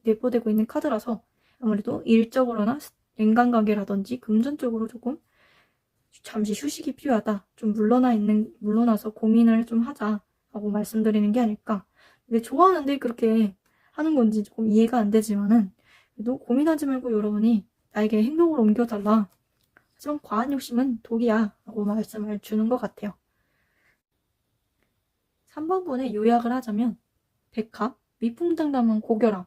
내포되고 있는 카드라서 아무래도 일적으로나 인간관계라든지 금전적으로 조금 잠시 휴식이 필요하다, 좀 물러나서 고민을 좀 하자라고 말씀드리는 게 아닐까. 왜 좋아하는데 그렇게 하는 건지 조금 이해가 안 되지만은, 그래도 고민하지 말고 여러분이 나에게 행동을 옮겨달라, 하지만 과한 욕심은 독이야 라고 말씀을 주는 것 같아요. 3번분에 요약을 하자면 백합, 위풍당당한 고결함.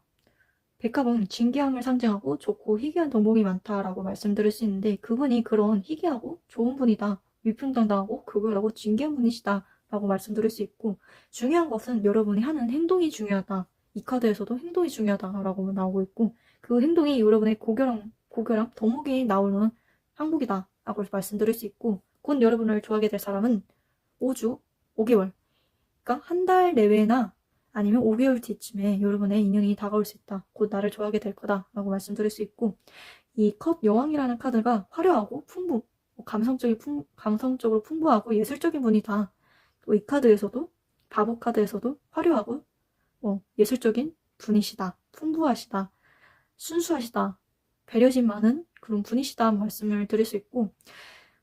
백합은 진귀함을 상징하고 좋고 희귀한 덕목이 많다라고 말씀드릴 수 있는데, 그분이 그런 희귀하고 좋은 분이다, 위풍당당하고 고결하고 진귀한 분이시다 라고 말씀드릴 수 있고, 중요한 것은 여러분이 하는 행동이 중요하다, 이 카드에서도 행동이 중요하다라고 나오고 있고, 그 행동이 여러분의 고결함, 덕목이 나오는 항목이다 라고 말씀드릴 수 있고, 곧 여러분을 좋아하게 될 사람은 5주, 5개월, 그러니까 한 달 내외나 아니면 5개월 뒤쯤에 여러분의 인연이 다가올 수 있다, 곧 나를 좋아하게 될 거다 라고 말씀드릴 수 있고, 이 컵 여왕이라는 카드가 화려하고 감성적으로 풍부하고 예술적인 분이다. 또 이 카드에서도, 바보 카드에서도 화려하고 예술적인 분이시다, 풍부하시다, 순수하시다, 배려심 많은 그런 분이시다 말씀을 드릴 수 있고,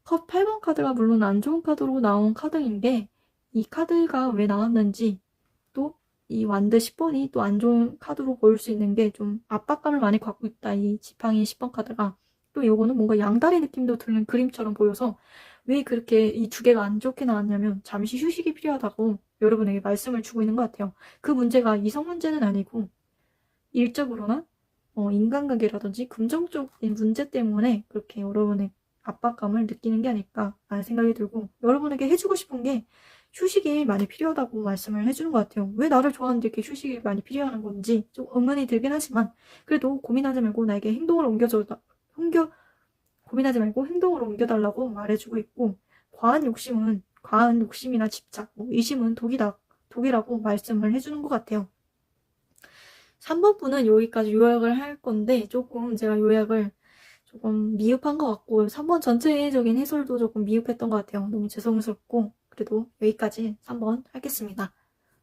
컵 8번 카드가 물론 안 좋은 카드로 나온 카드인데, 이 카드가 왜 나왔는지, 또 이 완드 10번이 또 안 좋은 카드로 보일 수 있는 게 좀 압박감을 많이 갖고 있다, 이 지팡이 10번 카드가. 또 이거는 뭔가 양다리 느낌도 드는 그림처럼 보여서 왜 그렇게 이 두 개가 안 좋게 나왔냐면 잠시 휴식이 필요하다고 여러분에게 말씀을 주고 있는 것 같아요. 그 문제가 이성 문제는 아니고 일적으로나 인간관계라든지 금전적인 문제 때문에 그렇게 여러분의 압박감을 느끼는 게 아닐까 라는 생각이 들고, 여러분에게 해주고 싶은 게 휴식이 많이 필요하다고 말씀을 해주는 것 같아요. 왜 나를 좋아하는데 이렇게 휴식이 많이 필요한 건지 좀 의문이 들긴 하지만, 그래도 고민하지 말고 행동을 옮겨달라고 말해주고 있고, 과한 욕심이나 집착, 의심은 독이라고 말씀을 해주는 것 같아요. 3번 분은 여기까지 요약을 할 건데, 조금 제가 요약을 조금 미흡한 것 같고, 3번 전체적인 해설도 조금 미흡했던 것 같아요. 너무 죄송스럽고, 그래도 여기까지 3번 하겠습니다.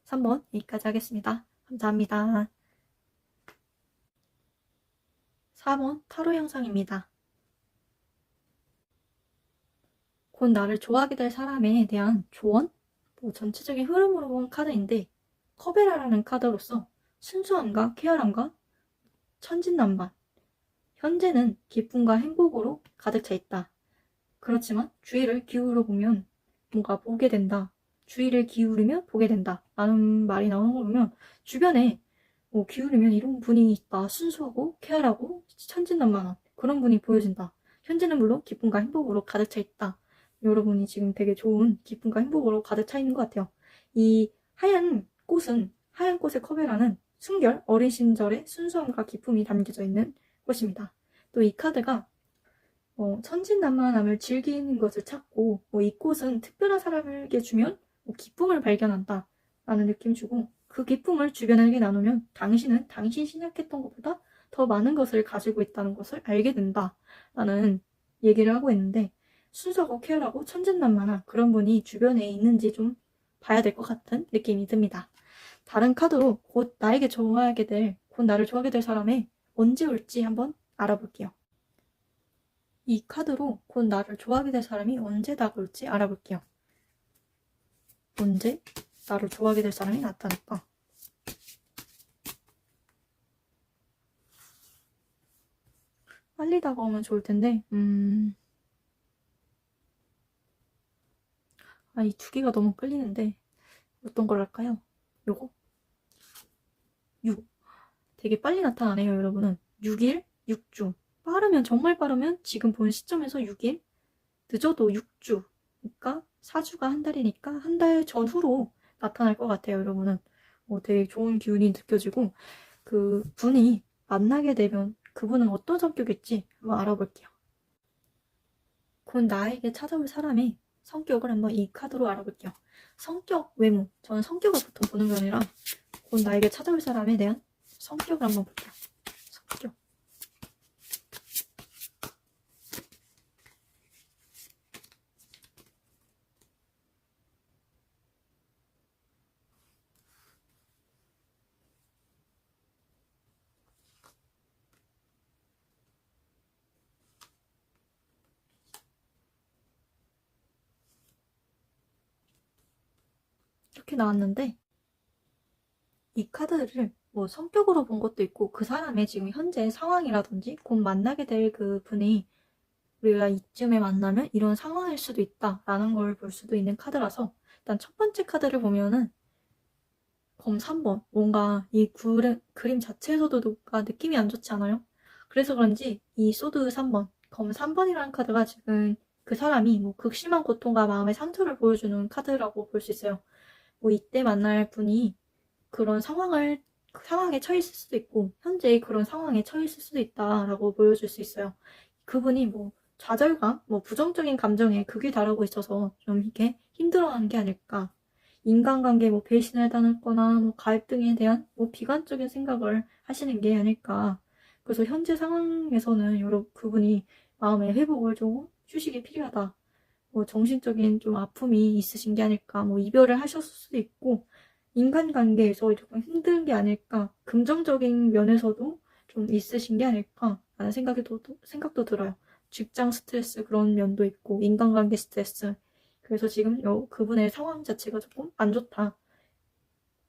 3번 여기까지 하겠습니다. 감사합니다. 4번 타로 영상입니다. 곧 나를 좋아하게 될 사람에 대한 조언? 전체적인 흐름으로 본 카드인데, 커베라라는 카드로서 순수함과 쾌활함과 천진난만, 현재는 기쁨과 행복으로 가득 차 있다. 그렇지만 주의를 기울여 보면 뭔가 보게 된다. 주의를 기울이면 보게 된다 라는 말이 나오는 거 보면, 주변에 기울이면 이런 분이 있다. 순수하고 쾌활하고 천진난만한 그런 분이 보여진다. 현재는 물론 기쁨과 행복으로 가득 차 있다. 여러분이 지금 되게 좋은 기쁨과 행복으로 가득 차 있는 것 같아요. 이 하얀 꽃의 컵에라는 순결, 어린 시절의 순수함과 기쁨이 담겨져 있는 것입니다. 또 이 카드가 천진난만함을 즐기는 것을 찾고, 이 꽃은 특별한 사람에게 주면 기쁨을 발견한다 라는 느낌 주고, 그 기쁨을 주변에게 나누면 당신은 당신이 생각했던 것보다 더 많은 것을 가지고 있다는 것을 알게 된다 라는 얘기를 하고 있는데, 순수하고 쾌활하고 천진난만한 그런 분이 주변에 있는지 좀 봐야 될 것 같은 느낌이 듭니다. 다른 카드로 곧 나를 좋아하게 될 사람이 언제 올지 한번 알아볼게요. 이 카드로 곧 나를 좋아하게 될 사람이 언제 다가올지 알아볼게요. 언제 나를 좋아하게 될 사람이 나타날까? 빨리 다가오면 좋을 텐데, 이 두 개가 너무 끌리는데, 어떤 걸 할까요? 요거? 6. 되게 빨리 나타나네요, 여러분은. 6일, 6주. 빠르면, 정말 빠르면 지금 본 시점에서 6일, 늦어도 6주. 그러니까 4주가 한 달이니까 한 달 전후로 나타날 것 같아요, 여러분은. 되게 좋은 기운이 느껴지고, 그 분이 만나게 되면 그분은 어떤 성격일지 한번 알아볼게요. 곧 나에게 찾아올 사람의 성격을 한번 이 카드로 알아볼게요. 성격, 외모. 저는 성격을 보통 보는 게 아니라 곧 나에게 찾아올 사람에 대한 성격을 한번 볼게요. 성격. 이렇게 나왔는데 이 카드를 뭐 성격으로 본 것도 있고 그 사람의 지금 현재 상황이라든지 곧 만나게 될 그 분이 우리가 이쯤에 만나면 이런 상황일 수도 있다라는 걸 볼 수도 있는 카드라서 일단 첫 번째 카드를 보면은 검 3번. 뭔가 이 그림 자체에서도 뭔가 느낌이 안 좋지 않아요? 그래서 그런지 이 소드 3번, 검 3번이라는 카드가 지금 그 사람이 뭐 극심한 고통과 마음의 상처를 보여주는 카드라고 볼 수 있어요. 뭐 이때 만날 분이 그런 상황에 처했을 수도 있고 현재 그런 상황에 처했을 수도 있다라고 보여줄 수 있어요. 그분이 뭐 좌절감, 뭐 부정적인 감정에 극이 다루고 있어서 좀 이렇게 힘들어하는 게 아닐까. 인간관계 뭐 배신을 당했거나 뭐 갈등에 대한 뭐 비관적인 생각을 하시는 게 아닐까. 그래서 현재 상황에서는 그분이 마음의 회복을 좀 휴식이 필요하다. 뭐 정신적인 좀 아픔이 있으신 게 아닐까. 뭐 이별을 하셨을 수도 있고 인간관계에서 조금 힘든 게 아닐까. 긍정적인 면에서도 좀 있으신 게 아닐까 라는 생각도 들어요. 직장 스트레스 그런 면도 있고 인간관계 스트레스. 그래서 지금 그분의 상황 자체가 조금 안 좋다.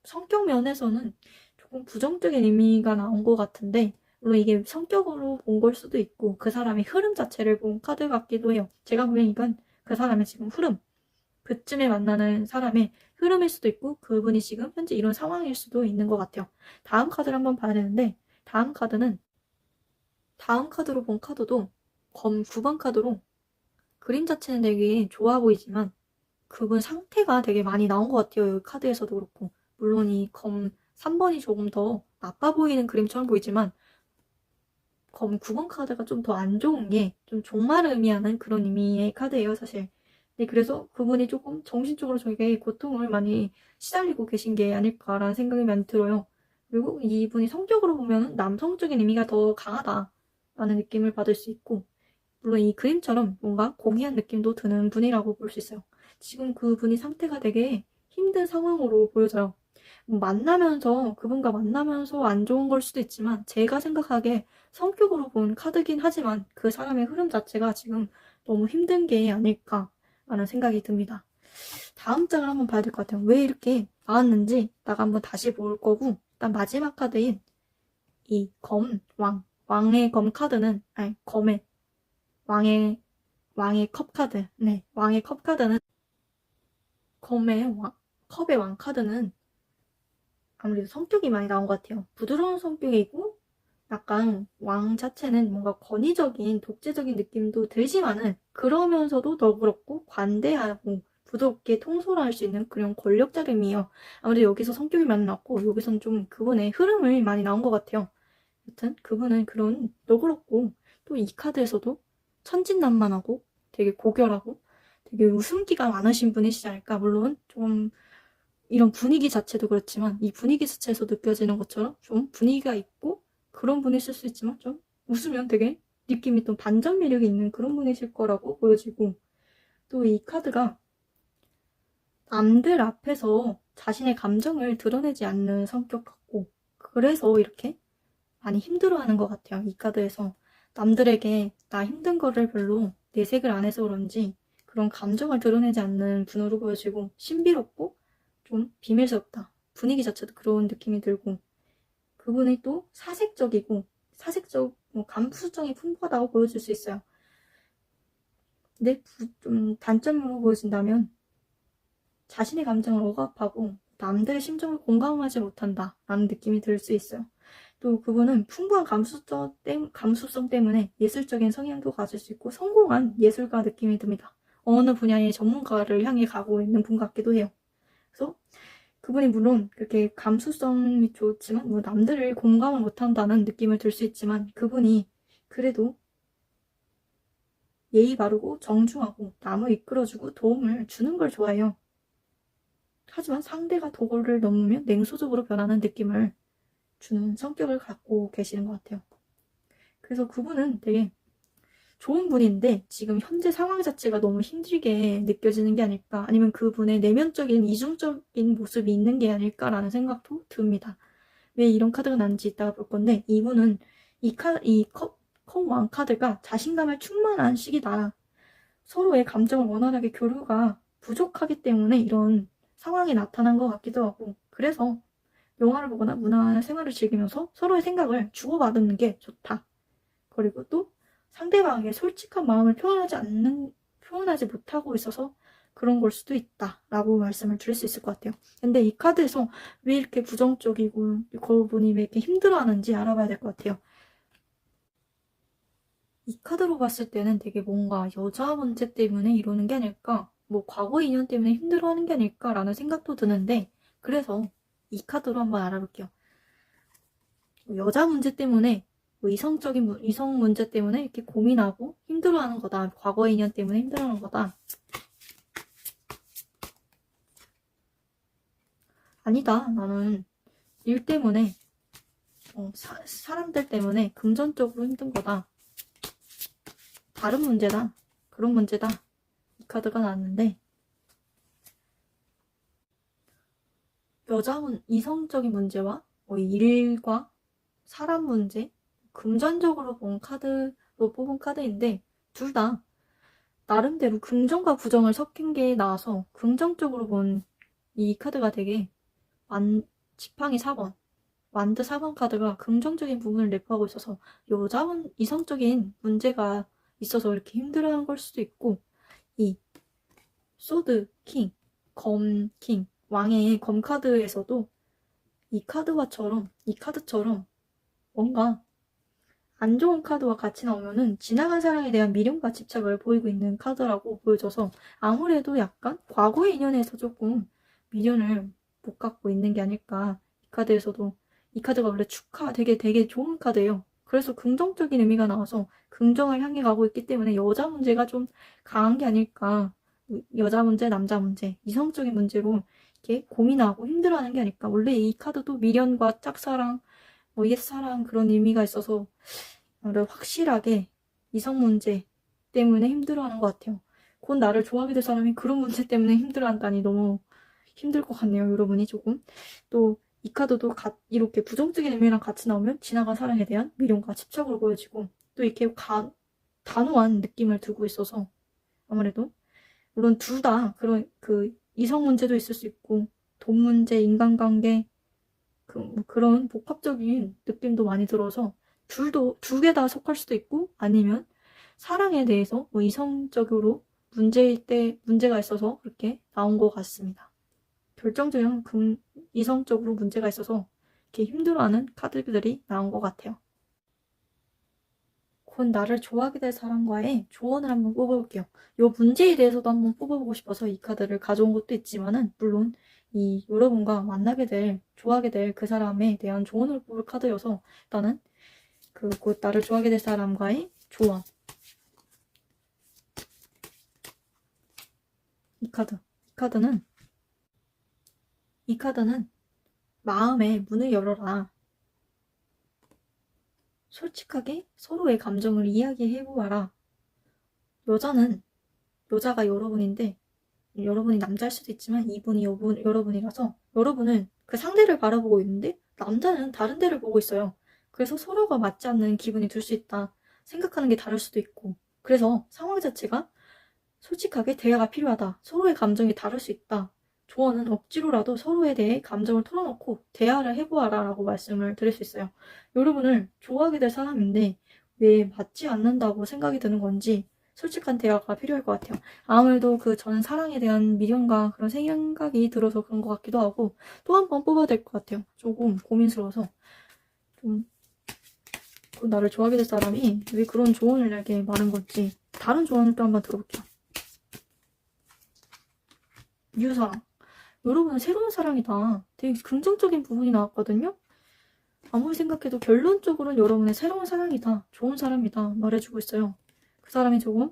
성격 면에서는 조금 부정적인 의미가 나온 것 같은데 물론 이게 성격으로 본 걸 수도 있고 그 사람의 흐름 자체를 본 카드 같기도 해요. 제가 보기엔 이건 그 사람의 지금 흐름, 그쯤에 만나는 사람의 흐름일 수도 있고 그분이 지금 현재 이런 상황일 수도 있는 것 같아요. 다음 카드를 한번 봐야 되는데 다음 카드로 본 카드도 검 9번 카드로 그림 자체는 되게 좋아 보이지만 그분 상태가 되게 많이 나온 것 같아요. 여기 카드에서도 그렇고 물론 이 검 3번이 조금 더 나빠 보이는 그림처럼 보이지만 검 9번 카드가 좀 더 안 좋은 게 좀 종말을 의미하는 그런 의미의 카드예요, 사실. 네, 그래서 그분이 조금 정신적으로 저에게 고통을 많이 시달리고 계신 게 아닐까라는 생각이 많이 들어요. 그리고 이분이 성격으로 보면 남성적인 의미가 더 강하다라는 느낌을 받을 수 있고, 물론 이 그림처럼 뭔가 고귀한 느낌도 드는 분이라고 볼 수 있어요. 지금 그분이 상태가 되게 힘든 상황으로 보여져요. 그분과 만나면서 안 좋은 걸 수도 있지만, 제가 생각하기에 성격으로 본 카드긴 하지만 그 사람의 흐름 자체가 지금 너무 힘든 게 아닐까라는 생각이 듭니다. 다음 장을 한번 봐야 될 것 같아요. 왜 이렇게 나왔는지 나가 한번 다시 볼 거고, 일단 마지막 카드인 이 왕의 검 카드는, 아니, 왕의, 왕의 컵 카드. 네, 왕의 컵 카드는, 컵의 왕 카드는 아무래도 성격이 많이 나온 것 같아요. 부드러운 성격이고, 약간 왕 자체는 뭔가 권위적인, 독재적인 느낌도 들지만은, 그러면서도 너그럽고, 관대하고, 부드럽게 통솔할 수 있는 그런 권력자름이에요. 아무래도 여기서 성격이 많이 나왔고, 여기서는 좀 그분의 흐름을 많이 나온 것 같아요. 여튼, 그분은 그런 너그럽고, 또 이 카드에서도 천진난만하고, 되게 고결하고, 되게 웃음기가 많으신 분이시지 않을까. 물론, 좀, 이런 분위기 자체도 그렇지만 이 분위기 자체에서 느껴지는 것처럼 좀 분위기가 있고 그런 분이실 수 있지만 좀 웃으면 되게 느낌이 좀 반전 매력이 있는 그런 분이실 거라고 보여지고 또 이 카드가 남들 앞에서 자신의 감정을 드러내지 않는 성격 같고 그래서 이렇게 많이 힘들어하는 것 같아요. 이 카드에서 남들에게 나 힘든 거를 별로 내색을 안 해서 그런지 그런 감정을 드러내지 않는 분으로 보여지고 신비롭고 좀 비밀스럽다. 분위기 자체도 그런 느낌이 들고, 그분이 또 사색적이고, 감수성이 풍부하다고 보여줄 수 있어요. 근데 좀 단점으로 보여진다면, 자신의 감정을 억압하고 남들의 심정을 공감하지 못한다 라는 느낌이 들 수 있어요. 또 그분은 풍부한 감수성 때문에 예술적인 성향도 가질 수 있고 성공한 예술가 느낌이 듭니다. 어느 분야의 전문가를 향해 가고 있는 분 같기도 해요. 그래서 그분이 물론 그렇게 감수성이 좋지만 뭐 남들을 공감을 못한다는 느낌을 들 수 있지만 그분이 그래도 예의 바르고 정중하고 남을 이끌어주고 도움을 주는 걸 좋아해요. 하지만 상대가 도를 넘으면 냉소적으로 변하는 느낌을 주는 성격을 갖고 계시는 것 같아요. 그래서 그분은 되게 좋은 분인데 지금 현재 상황 자체가 너무 힘들게 느껴지는 게 아닐까, 아니면 그분의 내면적인 이중적인 모습이 있는 게 아닐까라는 생각도 듭니다. 왜 이런 카드가 나는지 이따가 볼 건데, 이분은 컵 왕 카드가 자신감을 충만한 시기다. 서로의 감정을 원활하게 교류가 부족하기 때문에 이런 상황이 나타난 것 같기도 하고, 그래서 영화를 보거나 문화 생활을 즐기면서 서로의 생각을 주고받는 게 좋다. 그리고 또 상대방에게 솔직한 마음을 표현하지 못하고 있어서 그런 걸 수도 있다라고 말씀을 드릴 수 있을 것 같아요. 근데 이 카드에서 왜 이렇게 부정적이고 그분이 왜 이렇게 힘들어하는지 알아봐야 될 것 같아요. 이 카드로 봤을 때는 되게 뭔가 여자 문제 때문에 이러는 게 아닐까, 뭐 과거 인연 때문에 힘들어하는 게 아닐까라는 생각도 드는데, 그래서 이 카드로 한번 알아볼게요. 여자 문제 때문에 뭐 이성 문제 때문에 이렇게 고민하고 힘들어하는 거다. 과거 인연 때문에 힘들어하는 거다. 아니다. 나는 일 때문에 사람들 때문에 금전적으로 힘든 거다. 다른 문제다. 그런 문제다. 이 카드가 나왔는데, 이성적인 문제와 일과 사람 문제, 금전적으로 뽑은 카드인데, 둘 다 나름대로 긍정과 부정을 섞인 게 나와서 긍정적으로 본 이 카드가 되게 지팡이 4번, 완드 4번 카드가 긍정적인 부분을 내포하고 있어서 이성적인 문제가 있어서 이렇게 힘들어하는 걸 수도 있고, 이 소드 킹, 검 킹, 왕의 검 카드에서도 이 카드처럼 뭔가 안 좋은 카드와 같이 나오면은 지나간 사랑에 대한 미련과 집착을 보이고 있는 카드라고 보여져서 아무래도 약간 과거의 인연에서 조금 미련을 못 갖고 있는 게 아닐까. 이 카드에서도 이 카드가 원래 되게 좋은 카드예요. 그래서 긍정적인 의미가 나와서 긍정을 향해 가고 있기 때문에 여자 문제가 좀 강한 게 아닐까. 여자 문제, 남자 문제, 이성적인 문제로 이렇게 고민하고 힘들어하는 게 아닐까. 원래 이 카드도 미련과 짝사랑, 옛사랑 그런 의미가 있어서 확실하게 이성 문제 때문에 힘들어하는 것 같아요. 곧 나를 좋아하게 될 사람이 그런 문제 때문에 힘들어한다니 너무 힘들 것 같네요, 여러분이 조금. 또 이 카드도 이렇게 부정적인 의미랑 같이 나오면 지나간 사랑에 대한 미련과 집착으로 보여지고, 또 이렇게 단호한 느낌을 두고 있어서 아무래도 물론 둘 다 그런 이성 문제도 있을 수 있고 돈 문제, 인간관계 그런 복합적인 느낌도 많이 들어서 두 개 다 속할 수도 있고, 아니면 사랑에 대해서 이성적으로 문제가 있어서 그렇게 나온 것 같습니다. 결정적인 이성적으로 문제가 있어서 이렇게 힘들어하는 카드들이 나온 것 같아요. 곧 나를 좋아하게 될 사람과의 조언을 한번 뽑아볼게요. 이 문제에 대해서도 한번 뽑아보고 싶어서 이 카드를 가져온 것도 있지만은, 물론 여러분과 좋아하게 될 그 사람에 대한 조언을 뽑을 카드여서 일단은 곧 나를 좋아하게 될 사람과의 조언. 이 카드는 마음의 문을 열어라. 솔직하게 서로의 감정을 이야기해보아라. 여자가 여러분인데, 여러분이 남자일 수도 있지만 이분이 여러분이라서 여러분은 그 상대를 바라보고 있는데 남자는 다른 데를 보고 있어요. 그래서 서로가 맞지 않는 기분이 들 수 있다. 생각하는 게 다를 수도 있고, 그래서 상황 자체가 솔직하게 대화가 필요하다. 서로의 감정이 다를 수 있다. 조언은 억지로라도 서로에 대해 감정을 털어놓고 대화를 해보아라 라고 말씀을 드릴 수 있어요. 여러분을 좋아하게 될 사람인데 왜 맞지 않는다고 생각이 드는 건지 솔직한 대화가 필요할 것 같아요. 아무래도 전 사랑에 대한 미련과 그런 생각이 들어서 그런 것 같기도 하고 또 한 번 뽑아야 될 것 같아요. 조금 고민스러워서 좀 나를 좋아하게 될 사람이 왜 그런 조언을 내게 말한 건지 다른 조언을 또 한번 들어볼게요. 유사랑. 여러분은 새로운 사랑이다. 되게 긍정적인 부분이 나왔거든요. 아무리 생각해도 결론적으로는 여러분의 새로운 사랑이다. 좋은 사람이다. 말해주고 있어요. 그 사람이 조금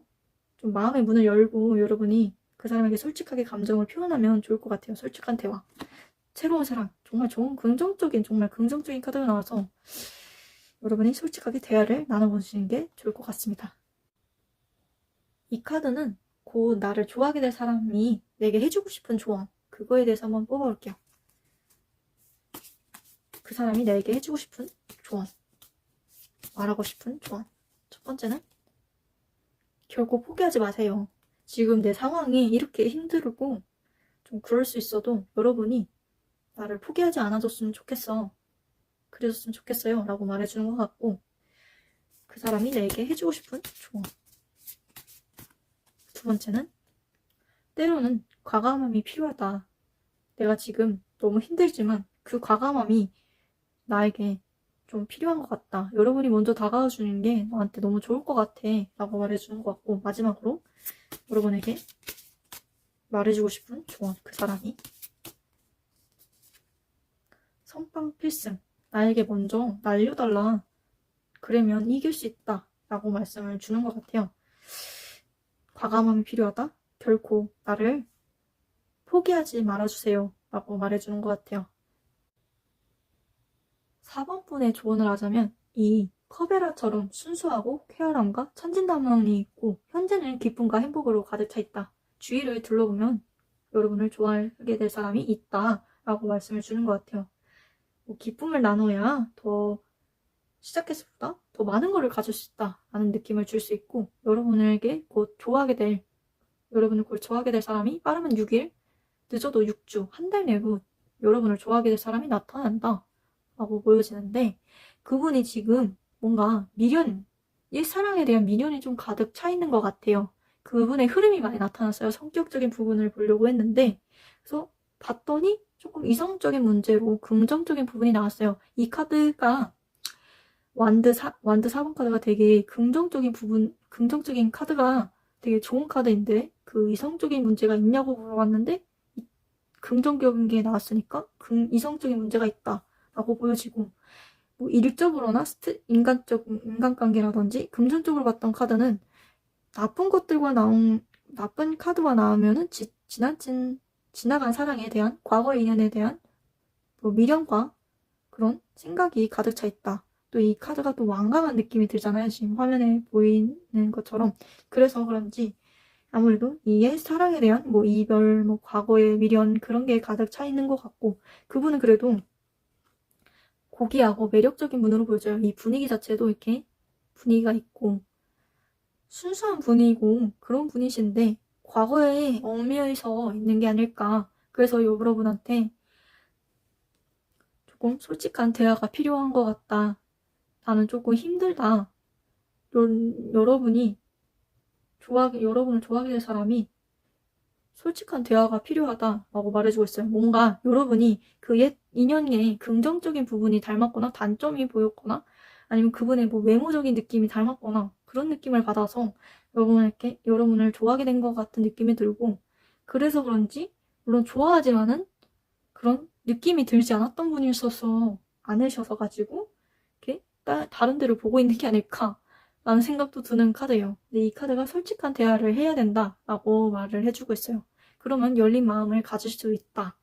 좀 마음의 문을 열고 여러분이 그 사람에게 솔직하게 감정을 표현하면 좋을 것 같아요. 솔직한 대화. 새로운 사랑. 정말 좋은 정말 긍정적인 카드가 나와서 여러분이 솔직하게 대화를 나눠보시는 게 좋을 것 같습니다. 이 카드는 곧 나를 좋아하게 될 사람이 내게 해주고 싶은 조언. 그거에 대해서 한번 뽑아볼게요. 그 사람이 내게 해주고 싶은 조언. 말하고 싶은 조언. 첫 번째는 결코 포기하지 마세요. 지금 내 상황이 이렇게 힘들고 좀 그럴 수 있어도 여러분이 나를 포기하지 않아줬으면 좋겠어. 그래줬으면 좋겠어요. 라고 말해주는 것 같고 그 사람이 내게 해주고 싶은 조언. 두 번째는 때로는 과감함이 필요하다. 내가 지금 너무 힘들지만 그 과감함이 나에게 좀 필요한 것 같다. 여러분이 먼저 다가와 주는 게 나한테 너무 좋을 것 같아. 라고 말해주는 것 같고 마지막으로 여러분에게 말해주고 싶은 조언. 그 사람이 선빵 필승. 나에게 먼저 날려달라. 그러면 이길 수 있다. 라고 말씀을 주는 것 같아요. 과감함이 필요하다. 결코 나를 포기하지 말아주세요. 라고 말해주는 것 같아요. 4번 분의 조언을 하자면 이 커베라처럼 순수하고 쾌활함과 천진난만이 있고 현재는 기쁨과 행복으로 가득 차 있다. 주위를 둘러보면 여러분을 좋아하게 될 사람이 있다. 라고 말씀을 주는 것 같아요. 기쁨을 나눠야 더 시작했을 보다 더 많은 것을 가질 수 있다. 라는 느낌을 줄 수 있고 여러분에게 여러분을 곧 좋아하게 될 사람이 빠르면 6일, 늦어도 6주, 한 달 내로 여러분을 좋아하게 될 사람이 나타난다. 라고 보여지는데 그분이 지금 뭔가 옛사랑에 대한 미련이 좀 가득 차 있는 것 같아요. 그분의 흐름이 많이 나타났어요. 성격적인 부분을 보려고 했는데 그래서 봤더니 조금 이성적인 문제로 긍정적인 부분이 나왔어요. 이 카드가 완드 4번 카드가 되게 긍정적인 카드가 되게 좋은 카드인데 그 이성적인 문제가 있냐고 물어봤는데 긍정적인 게 나왔으니까 이성적인 문제가 있다. 라고 보여지고 뭐 일적으로나 인간관계라든지 금전적으로 봤던 카드는 나쁜 카드가 나오면은 지나간 사랑에 대한 과거의 인연에 대한 뭐 미련과 그런 생각이 가득 차 있다. 또 이 카드가 또 완강한 느낌이 들잖아요. 지금 화면에 보이는 것처럼. 그래서 그런지 아무래도 이 옛사랑에 대한 뭐 이별, 뭐 과거의 미련 그런 게 가득 차 있는 것 같고 그분은 그래도 고귀하고 매력적인 분으로 보여져요. 이 분위기 자체도 이렇게 분위기가 있고 순수한 분이고 그런 분이신데 과거에 얽매여서 있는 게 아닐까. 그래서 여러분한테 조금 솔직한 대화가 필요한 것 같다. 나는 조금 힘들다. 여러분을 좋아하게 될 사람이 솔직한 대화가 필요하다라고 말해주고 있어요. 뭔가 여러분이 그 옛 인연의 긍정적인 부분이 닮았거나 단점이 보였거나 아니면 그분의 뭐 외모적인 느낌이 닮았거나 그런 느낌을 받아서 여러분을 좋아하게 된 것 같은 느낌이 들고 그래서 그런지 물론 좋아하지만은 그런 느낌이 들지 않았던 분이셨어 않으셔서 가지고 이렇게 다른 데를 보고 있는 게 아닐까 라는 생각도 드는 카드예요. 근데 이 카드가 솔직한 대화를 해야 된다라고 말을 해주고 있어요. 그러면 열린 마음을 가질 수 있다.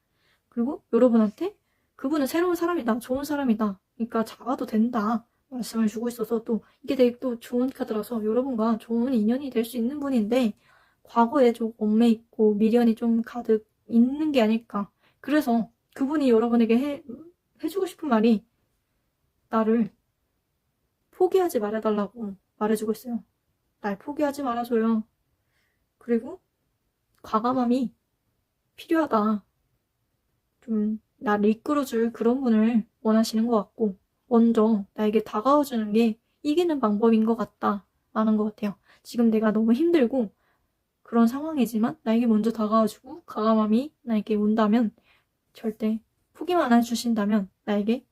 그리고 여러분한테 그분은 새로운 사람이다. 좋은 사람이다. 그러니까 잡아도 된다. 말씀을 주고 있어서 또 이게 되게 또 좋은 카드라서 여러분과 좋은 인연이 될 수 있는 분인데 과거에 좀 얽매 있고 미련이 좀 가득 있는 게 아닐까. 그래서 그분이 여러분에게 해주고 싶은 말이 나를 포기하지 말아달라고 말해주고 있어요. 날 포기하지 말아줘요. 그리고 과감함이 필요하다. 좀 나를 이끌어줄 그런 분을 원하시는 것 같고, 먼저 나에게 다가와주는 게 이기는 방법인 것 같다라는 것 같아요. 지금 내가 너무 힘들고 그런 상황이지만 나에게 먼저 다가와주고 과감함이 나에게 온다면, 절대 포기만 해주신다면, 나에게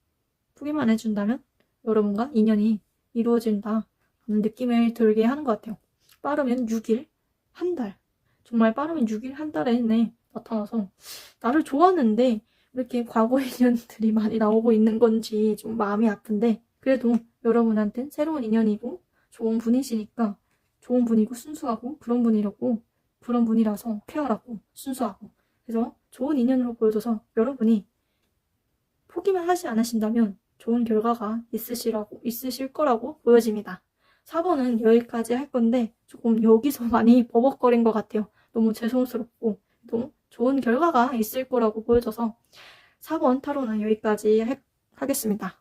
포기만 해준다면 여러분과 인연이 이루어진다는 느낌을 들게 하는 것 같아요. 빠르면 6일, 한 달. 정말 빠르면 6일, 한 달에 내 나타나서 나를 좋아하는데 이렇게 과거 인연들이 많이 나오고 있는 건지 좀 마음이 아픈데, 그래도 여러분한텐 새로운 인연이고 좋은 분이시니까, 좋은 분이고 순수하고 그런 분이라서 쾌활하고 순수하고, 그래서 좋은 인연으로 보여줘서 여러분이 포기만 하지 않으신다면 좋은 결과가 있으실 거라고 보여집니다. 4번은 여기까지 할 건데 조금 여기서 많이 버벅거린 것 같아요. 너무 죄송스럽고 또 좋은 결과가 있을 거라고 보여져서 4번 타로는 여기까지 하겠습니다.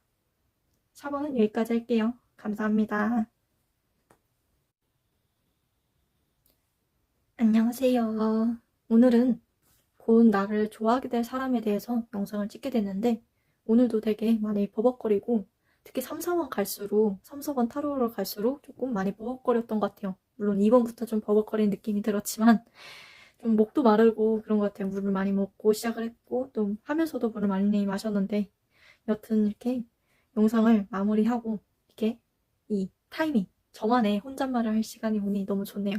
4번은 여기까지 할게요. 감사합니다. 안녕하세요. 오늘은 곧 나를 좋아하게 될 사람에 대해서 영상을 찍게 됐는데, 오늘도 되게 많이 버벅거리고, 특히 3, 4번 갈수록, 3, 4번 타로로 갈수록 조금 많이 버벅거렸던 것 같아요. 물론 2번부터 좀 버벅거리는 느낌이 들었지만 좀 목도 마르고 그런 것 같아요. 물을 많이 먹고 시작을 했고 또 하면서도 물을 많이 마셨는데, 여튼 이렇게 영상을 마무리하고 이렇게 이 타이밍, 저만의 혼잣말을 할 시간이 오니 너무 좋네요.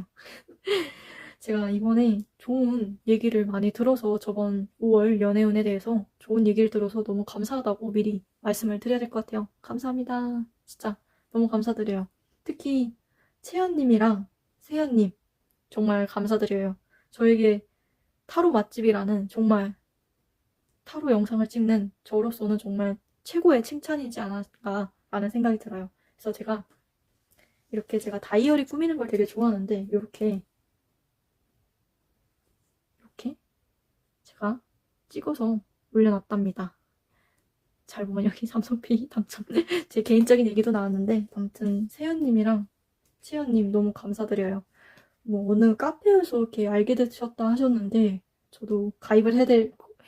제가 이번에 좋은 얘기를 많이 들어서, 저번 5월 연애운에 대해서 좋은 얘기를 들어서 너무 감사하다고 미리 말씀을 드려야 될 것 같아요. 감사합니다. 진짜 너무 감사드려요. 특히 채연님이랑 세연님 정말 감사드려요. 저에게 타로 맛집이라는, 정말 타로 영상을 찍는 저로서는 정말 최고의 칭찬이지 않았을까라는 생각이 들어요. 그래서 제가 다이어리 꾸미는 걸 되게 좋아하는데, 이렇게 제가 찍어서 올려놨답니다. 잘 보면 여기 삼성페이 당첨. 제 개인적인 얘기도 나왔는데, 아무튼 세연님이랑 채연님 너무 감사드려요. 뭐 어느 카페에서 이렇게 알게 되셨다 하셨는데, 저도 가입을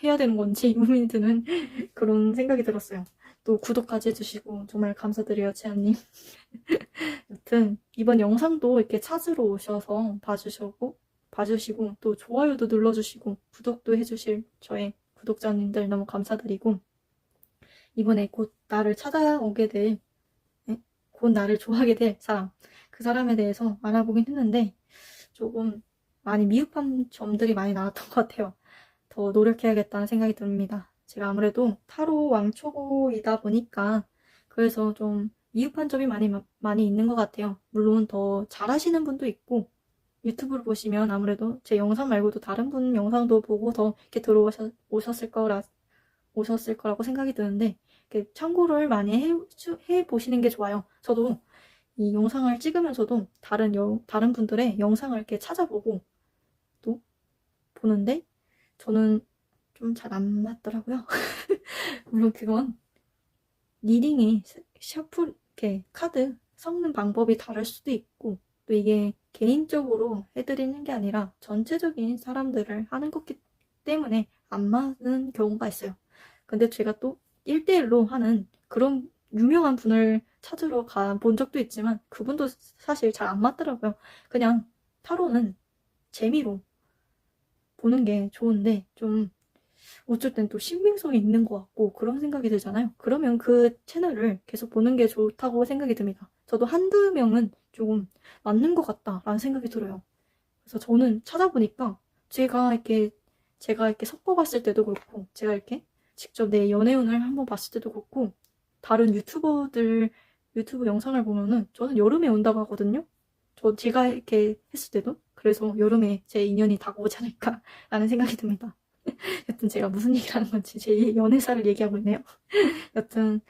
해야 되는 건지 의문이 드는 그런 생각이 들었어요. 또 구독까지 해주시고 정말 감사드려요, 채연님. 여튼 이번 영상도 이렇게 찾으러 오셔서 봐주시고 또 좋아요도 눌러주시고 구독도 해주실 저의 구독자님들 너무 감사드리고, 이번에 곧 나를 찾아오게 될, 곧 나를 좋아하게 될 사람, 그 사람에 대해서 알아보긴 했는데 조금 많이 미흡한 점들이 많이 나왔던 것 같아요. 더 노력해야겠다는 생각이 듭니다. 제가 아무래도 타로 왕초보이다 보니까 그래서 좀 미흡한 점이 많이 있는 것 같아요. 물론 더 잘하시는 분도 있고, 유튜브를 보시면 아무래도 제 영상 말고도 다른 분 영상도 보고 더 이렇게 오셨을 거라고 생각이 드는데, 이렇게 참고를 많이 해보시는 게 좋아요. 저도 이 영상을 찍으면서도 다른 분들의 영상을 이렇게 찾아보고 또 보는데, 저는 좀 잘 안 맞더라고요. 물론 그건 리딩이 이렇게 카드 섞는 방법이 다를 수도 있고, 또 이게 개인적으로 해드리는 게 아니라 전체적인 사람들을 하는 거기 때문에 안 맞는 경우가 있어요. 근데 제가 또 1대1로 하는 그런 유명한 분을 찾으러 본 적도 있지만 그분도 사실 잘 안 맞더라고요. 그냥 타로는 재미로 보는 게 좋은데, 좀 어쩔 땐 또 신빙성이 있는 것 같고 그런 생각이 들잖아요. 그러면 그 채널을 계속 보는 게 좋다고 생각이 듭니다. 저도 한두 명은 조금 맞는 것 같다라는 생각이 들어요. 그래서 저는 찾아보니까 제가 이렇게 섞어봤을 때도 그렇고, 제가 이렇게 직접 내 연애운을 한번 봤을 때도 그렇고, 다른 유튜브 영상을 보면은 저는 여름에 온다고 하거든요. 제가 이렇게 했을 때도. 그래서 여름에 제 인연이 다가오지 않을까라는 생각이 듭니다. 여튼 제가 무슨 얘기를 하는 건지 제 연애사를 얘기하고 있네요. 여튼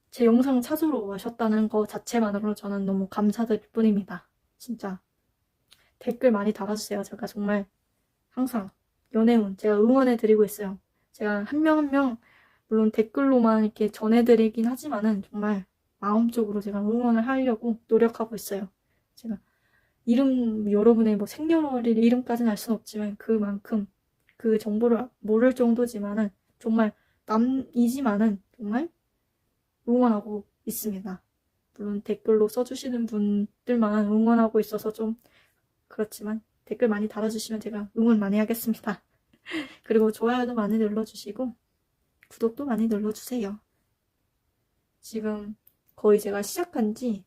제 영상 찾으러 오셨다는 거 자체만으로 저는 너무 감사드릴 뿐입니다. 진짜 댓글 많이 달아주세요. 제가 정말 항상 연애운 제가 응원해드리고 있어요. 제가 한 명 한 명 물론 댓글로만 이렇게 전해드리긴 하지만은 정말 마음적으로 제가 응원을 하려고 노력하고 있어요. 제가 여러분의 뭐 생년월일 이름까지는 알 수는 없지만 그만큼 그 정보를 모를 정도지만은 정말 남이지만은 정말 응원하고 있습니다. 물론 댓글로 써주시는 분들만 응원하고 있어서 좀 그렇지만 댓글 많이 달아주시면 제가 응원 많이 하겠습니다. 그리고 좋아요도 많이 눌러주시고 구독도 많이 눌러주세요. 지금 거의 제가 시작한 지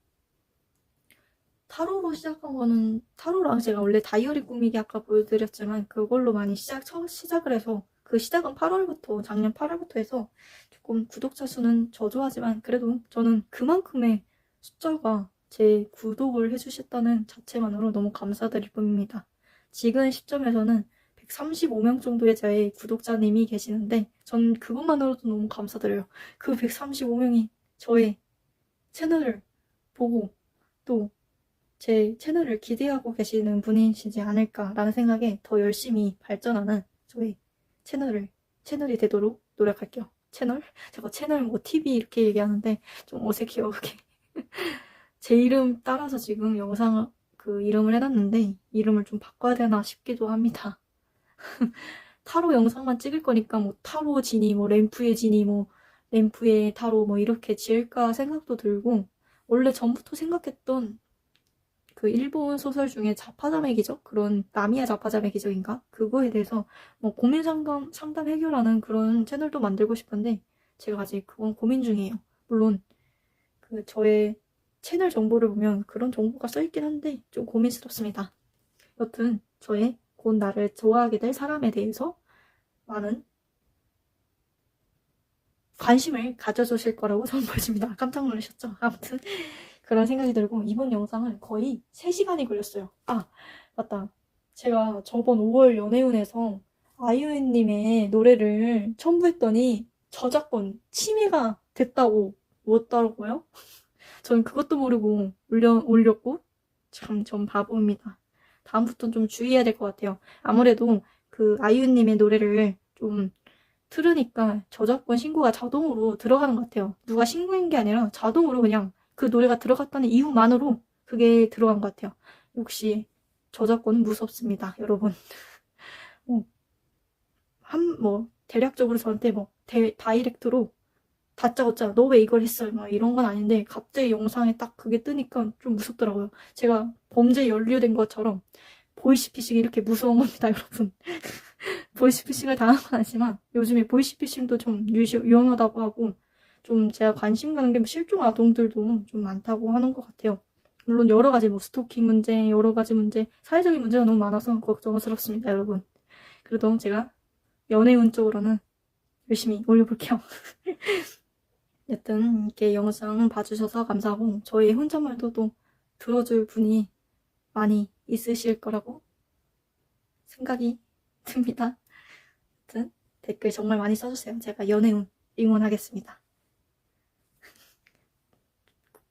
타로로 시작한 거는 타로랑 제가 원래 다이어리 꾸미기 아까 보여드렸지만 그걸로 많이 시작을 해서 그 시작은 8월부터 작년 8월부터 해서 조금 구독자 수는 저조하지만 그래도 저는 그만큼의 숫자가 제 구독을 해주셨다는 자체만으로 너무 감사드릴 뿐입니다. 지금 시점에서는 135명 정도의 제 구독자님이 계시는데 전 그것만으로도 너무 감사드려요. 그 135명이 저의 채널을 보고 또 제 채널을 기대하고 계시는 분이시지 않을까라는 생각에 더 열심히 발전하는 저의 채널이 되도록 노력할게요. 채널? 제가 채널 뭐 TV 이렇게 얘기하는데 좀 어색해요, 그게. 제 이름 따라서 지금 영상 그 이름을 해놨는데 이름을 좀 바꿔야 되나 싶기도 합니다. 타로 영상만 찍을 거니까 뭐 타로 지니 뭐 램프의 지니 뭐 램프의 타로 뭐 이렇게 지을까 생각도 들고 원래 전부터 생각했던 그 일본 소설 중에 자파자매 기적? 그런 나미야 자파자매 기적인가? 그거에 대해서 뭐 고민 상담 해결하는 그런 채널도 만들고 싶은데 제가 아직 그건 고민 중이에요. 물론 그 저의 채널 정보를 보면 그런 정보가 써있긴 한데 좀 고민스럽습니다. 여튼 저의 곧 나를 좋아하게 될 사람에 대해서 많은 관심을 가져주실 거라고 선보여집니다. 깜짝 놀라셨죠? 아무튼 그런 생각이 들고 이번 영상은 거의 3시간이 걸렸어요. 아 맞다. 제가 저번 5월 연애운에서 아이유님의 노래를 첨부했더니 저작권 침해가 됐다고 뭐더라고요. 전 그것도 모르고 올렸고 참 전 바보입니다. 다음부터는 좀 주의해야 될 것 같아요. 아무래도 그 아이유님의 노래를 좀 틀으니까 저작권 신고가 자동으로 들어가는 것 같아요. 누가 신고한 게 아니라 자동으로 그냥 그 노래가 들어갔다는 이유만으로 그게 들어간 것 같아요. 역시 저작권은 무섭습니다, 여러분. 대략적으로 저한테 다이렉트로 다짜고짜 너 왜 이걸 했어? 막 이런 건 아닌데 갑자기 영상에 딱 그게 뜨니까 좀 무섭더라고요. 제가 범죄에 연루된 것처럼 보이스피싱이 이렇게 무서운 겁니다, 여러분. 보이스피싱을 당한 건 아니지만 요즘에 보이스피싱도 좀 유용하다고 하고 좀 제가 관심 가는 게 실종 아동들도 좀 많다고 하는 것 같아요. 물론 여러 가지 스토킹 문제, 여러 가지 문제, 사회적인 문제가 너무 많아서 걱정스럽습니다, 여러분. 그래도 제가 연애운 쪽으로는 열심히 올려볼게요. 여튼 이렇게 영상 봐주셔서 감사하고 저희 혼잣말도 또 들어줄 분이 많이 있으실 거라고 생각이 듭니다. 아무튼 댓글 정말 많이 써주세요. 제가 연애운 응원하겠습니다.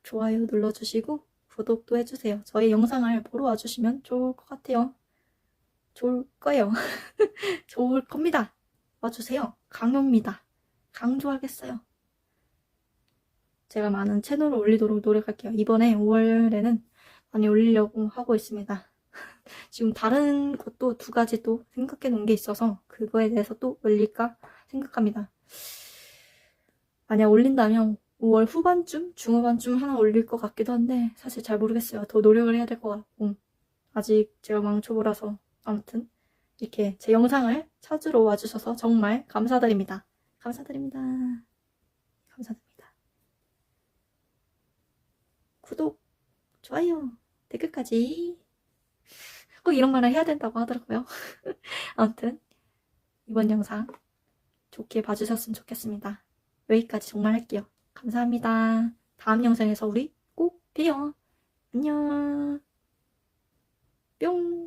좋아요 눌러주시고 구독도 해주세요. 저희 영상을 보러 와주시면 좋을 것 같아요. 좋을 거예요. 좋을 겁니다. 와주세요. 강요입니다. 강조하겠어요. 제가 많은 채널을 올리도록 노력할게요. 이번에 5월에는 많이 올리려고 하고 있습니다. 지금 다른 것도 2가지 또 생각해 놓은 게 있어서 그거에 대해서 또 올릴까 생각합니다. 만약 올린다면 5월 후반쯤? 중후반쯤 하나 올릴 것 같기도 한데 사실 잘 모르겠어요. 더 노력을 해야 될 것 같고 아직 제가 망초보라서 아무튼 이렇게 제 영상을 찾으러 와주셔서 정말 감사드립니다. 감사드립니다. 감사드립니다. 구독, 좋아요, 댓글까지 꼭 이런 말을 해야 된다고 하더라고요. 아무튼 이번 영상 좋게 봐주셨으면 좋겠습니다. 여기까지 정말 할게요. 감사합니다. 다음 영상에서 우리 꼭 봬요. 안녕. 뿅.